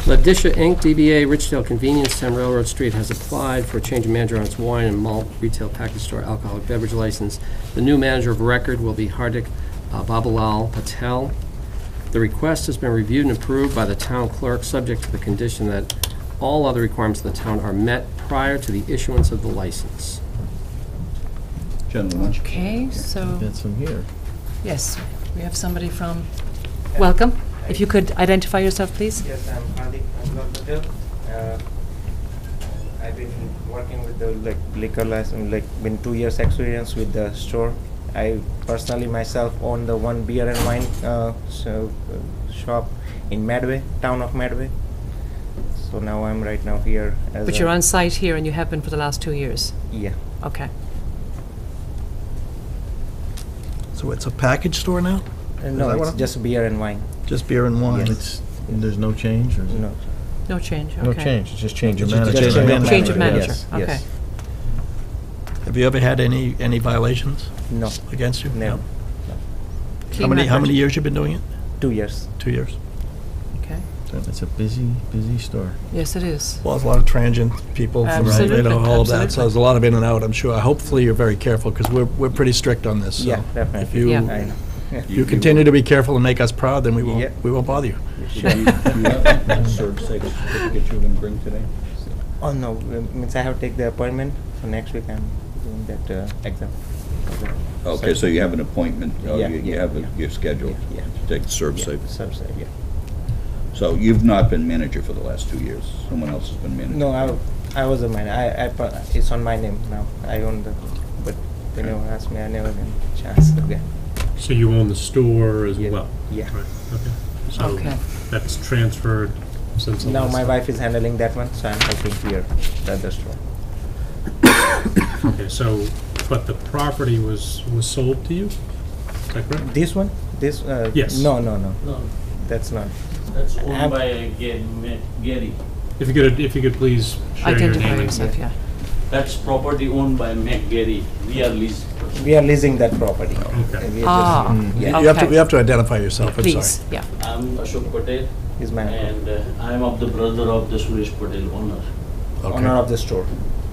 LaDisha Inc., DBA Richdale Convenience, 10 Railroad Street, has applied for a change of manager on its wine and malt retail package store alcoholic beverage license. The new manager of record will be Hardik Babalal Patel. The request has been reviewed and approved by the town clerk, subject to the condition that all other requirements of the town are met prior to the issuance of the license. Gentlemen. Okay, so, That's from here. yes, we have somebody from, welcome. If you could identify yourself, please. Yes, I'm Hardik Patel. I've been working with the liquor license, been 2 years experience with the store. I personally myself own the one beer and wine shop in Medway, town of Medway. So now I'm right now here as But you're on site here and you have been for the last 2 years? Yeah. Okay. So it's a package store now? No, it's just beer and wine. Just beer and wine? Yes. There's no change? Or is it? No. No change, okay. No change, it's just change of Just manager. change of manager. Change of manager, Yes, okay. yes. Have you ever had any violations No. against you? Never. How many years you been doing it? 2 years. 2 years. Okay. It's a busy store. Yes, it is. Well, there's a lot of transient people, from, Absolutely, all of that, so absolutely. there's a lot of in and out, I'm sure. Hopefully, you're very careful, because we're pretty strict on this, so. Yeah, definitely. If you, Yeah. I know. you continue to be careful and make us proud, then we Yeah. won't bother you. Do you have that certificate you're going to bring today? Oh no, means I have to take the appointment. So next week I'm doing that exam. Okay, so you have an appointment, Yeah, you yeah, have yeah. your schedule Yeah, to take the serve safe. Subside, yeah. So you've not been manager for the last 2 years? Someone else has been manager? No, I was a manager. It's on my name now. I own the, but they never asked me. I never had a chance again. So you own the store as Yeah. well? Yeah. Right, okay. So Okay. that's transferred since the Now last my time. wife is handling that one, so I'm helping here, the other store. Okay, so, but the property was sold to you? Is that correct? This one? This? Yes. No, no, no. No, That's not. that's owned I'm- by Gary. If you could please share your Identify name. yourself, yeah. That's property owned by Gary. We are leased. We are leasing that property. Okay. We are Ah, just, yeah. You have to identify yourself, I'm sorry. Please, yeah. I'm Ashok Patel, He's my and I'm of the brother of the Suresh Patel owner. owner of the store.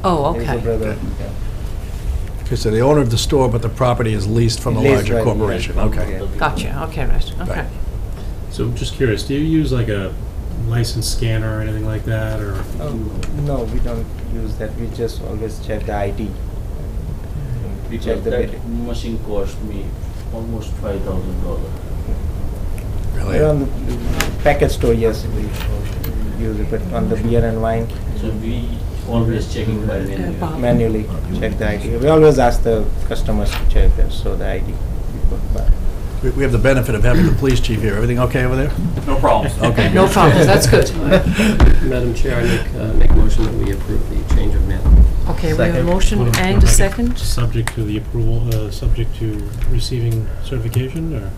Oh, He's a okay. brother. Yeah. Okay, so the owner of the store, but the property is leased from a Leased larger by- corporation, Yeah. okay. Gotcha, okay, right, okay. Right. So just curious, do you use like a license scanner or anything like that, or? No, we don't use that. We just always check the ID. We check Because the that bidding. machine cost me almost $5,000. Really? On the package store, yes, we use it, but on the beer and wine, So we always checking by manual. Bob. manually check the ID. We always ask the customers to check that, so the ID. We have the benefit of having the police chief here. Everything okay over there? No problems. Okay. No problems, that's good. Madam Chair, I make a motion that we approve the change of manager. Okay, we have a Second. motion Well, and a I think second. Subject to the approval, subject to receiving certification, or?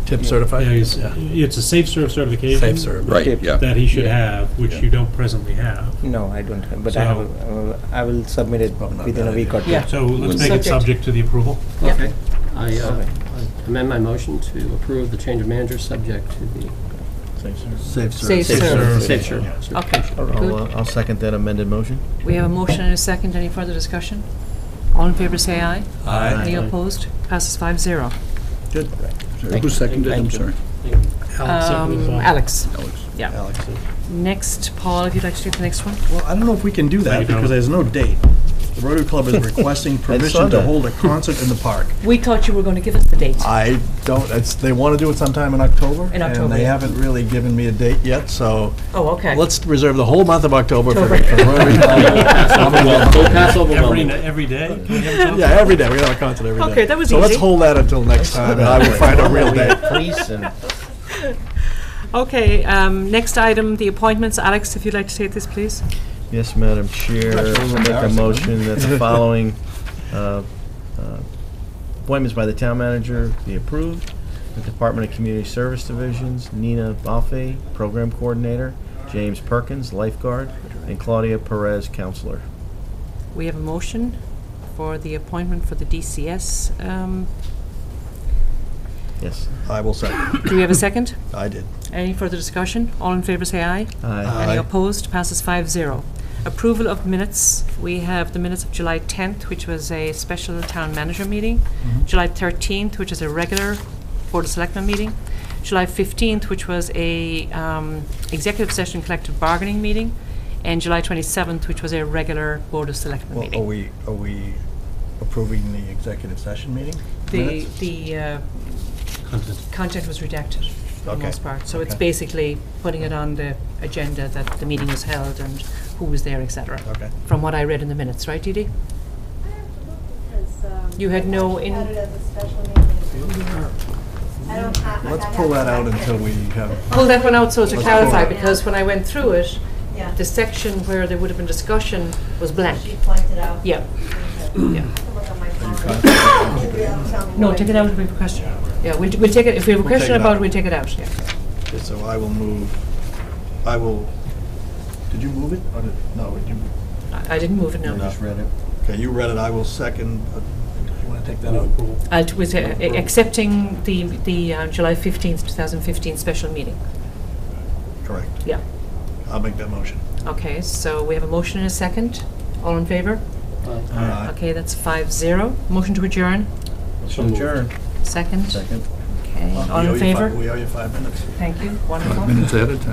Tip certified? Yeah, it's a safe serve certification. Safe serve. Right, yeah. That he should Yeah. have, which you don't presently have. No, I don't have, but I So- have, I will submit it Probably not within a bad week or two. Yeah. So let's make it Subject. subject to the approval. Yep. Okay. I amend my motion to approve the change of manager subject to the Safe serve. Safe serve. safe serve. Okay, I'll, good. I'll second that amended motion. We have a motion and a second. Any further discussion? All in favor, say aye. Aye. Any opposed? Passes 5-0. Good. Who seconded, I'm sorry? Alex. Alex. Yeah. Alex. Next, Paul, if you'd like to take the next one. Well, I don't know if we can do that you don't. because there's no date. The Rotary Club is requesting permission to that. hold a concert in the park. We thought you were going to give us the date. I don't, they want to do it sometime in October. In October, And they yeah. haven't really given me a date yet, so Oh, okay. let's reserve the whole month of October for October. the Rotary Club. Every day? Can we have a concert? Yeah, every day, we have a concert every day. Okay, that was So let's easy. hold that until next time, and I will find a real date. Police and Okay, next item, the appointments. Alex, if you'd like to take this, please. Yes, Madam Chair, make a motion that the following appointments by the town manager be approved. The Department of Community Service Divisions, Nina Balfe, Program Coordinator, James Perkins, Lifeguard, and Claudia Perez, Counselor. We have a motion for the appointment for the DCS. Yes. I will second. Do we have a second? I did. Any further discussion? All in favor, say aye. Aye. Any Aye. opposed? Passes 5-0. Approval of minutes. We have the minutes of July 10th, which was a special town manager meeting. July 13th, which is a regular Board of Selectmen meeting. July 15th, which was a executive session collective bargaining meeting. And July 27th, which was a regular Board of Selectmen Well, meeting. are we approving the executive session meeting? minutes? The content was redacted for the Okay. most part. So it's Okay. basically putting it on the agenda that the meeting was held and who was there, etc. Okay. From what I read in the minutes, right, Dee Dee? You had no in. Let's pull that out until we have. Pull that one out so to Let's clarify, pull it. because when I went through it, Yeah. the section where there would have been discussion was blank. She pointed out. Yeah. Yeah. Look on my phone. No, take it out if we have a question. Yeah, we'll take it, if we have a We'll take question it about out. it, we'll take it out, yeah. Okay, so I will, did you move it? Or no, did you? I didn't move it, no. read it. Okay, you read it, I will second. You want to take that out? Was accepting the July 15th, 2015 special meeting. Correct. Yeah. I'll make that motion. Okay, so we have a motion and a second. All in favor? Aye. Okay, that's 5-0. Motion to adjourn? Adjourn. Second? Second. Okay, all We owe in you favor? We owe you 5 minutes. Thank you. Wonderful. 5 minutes ahead of time.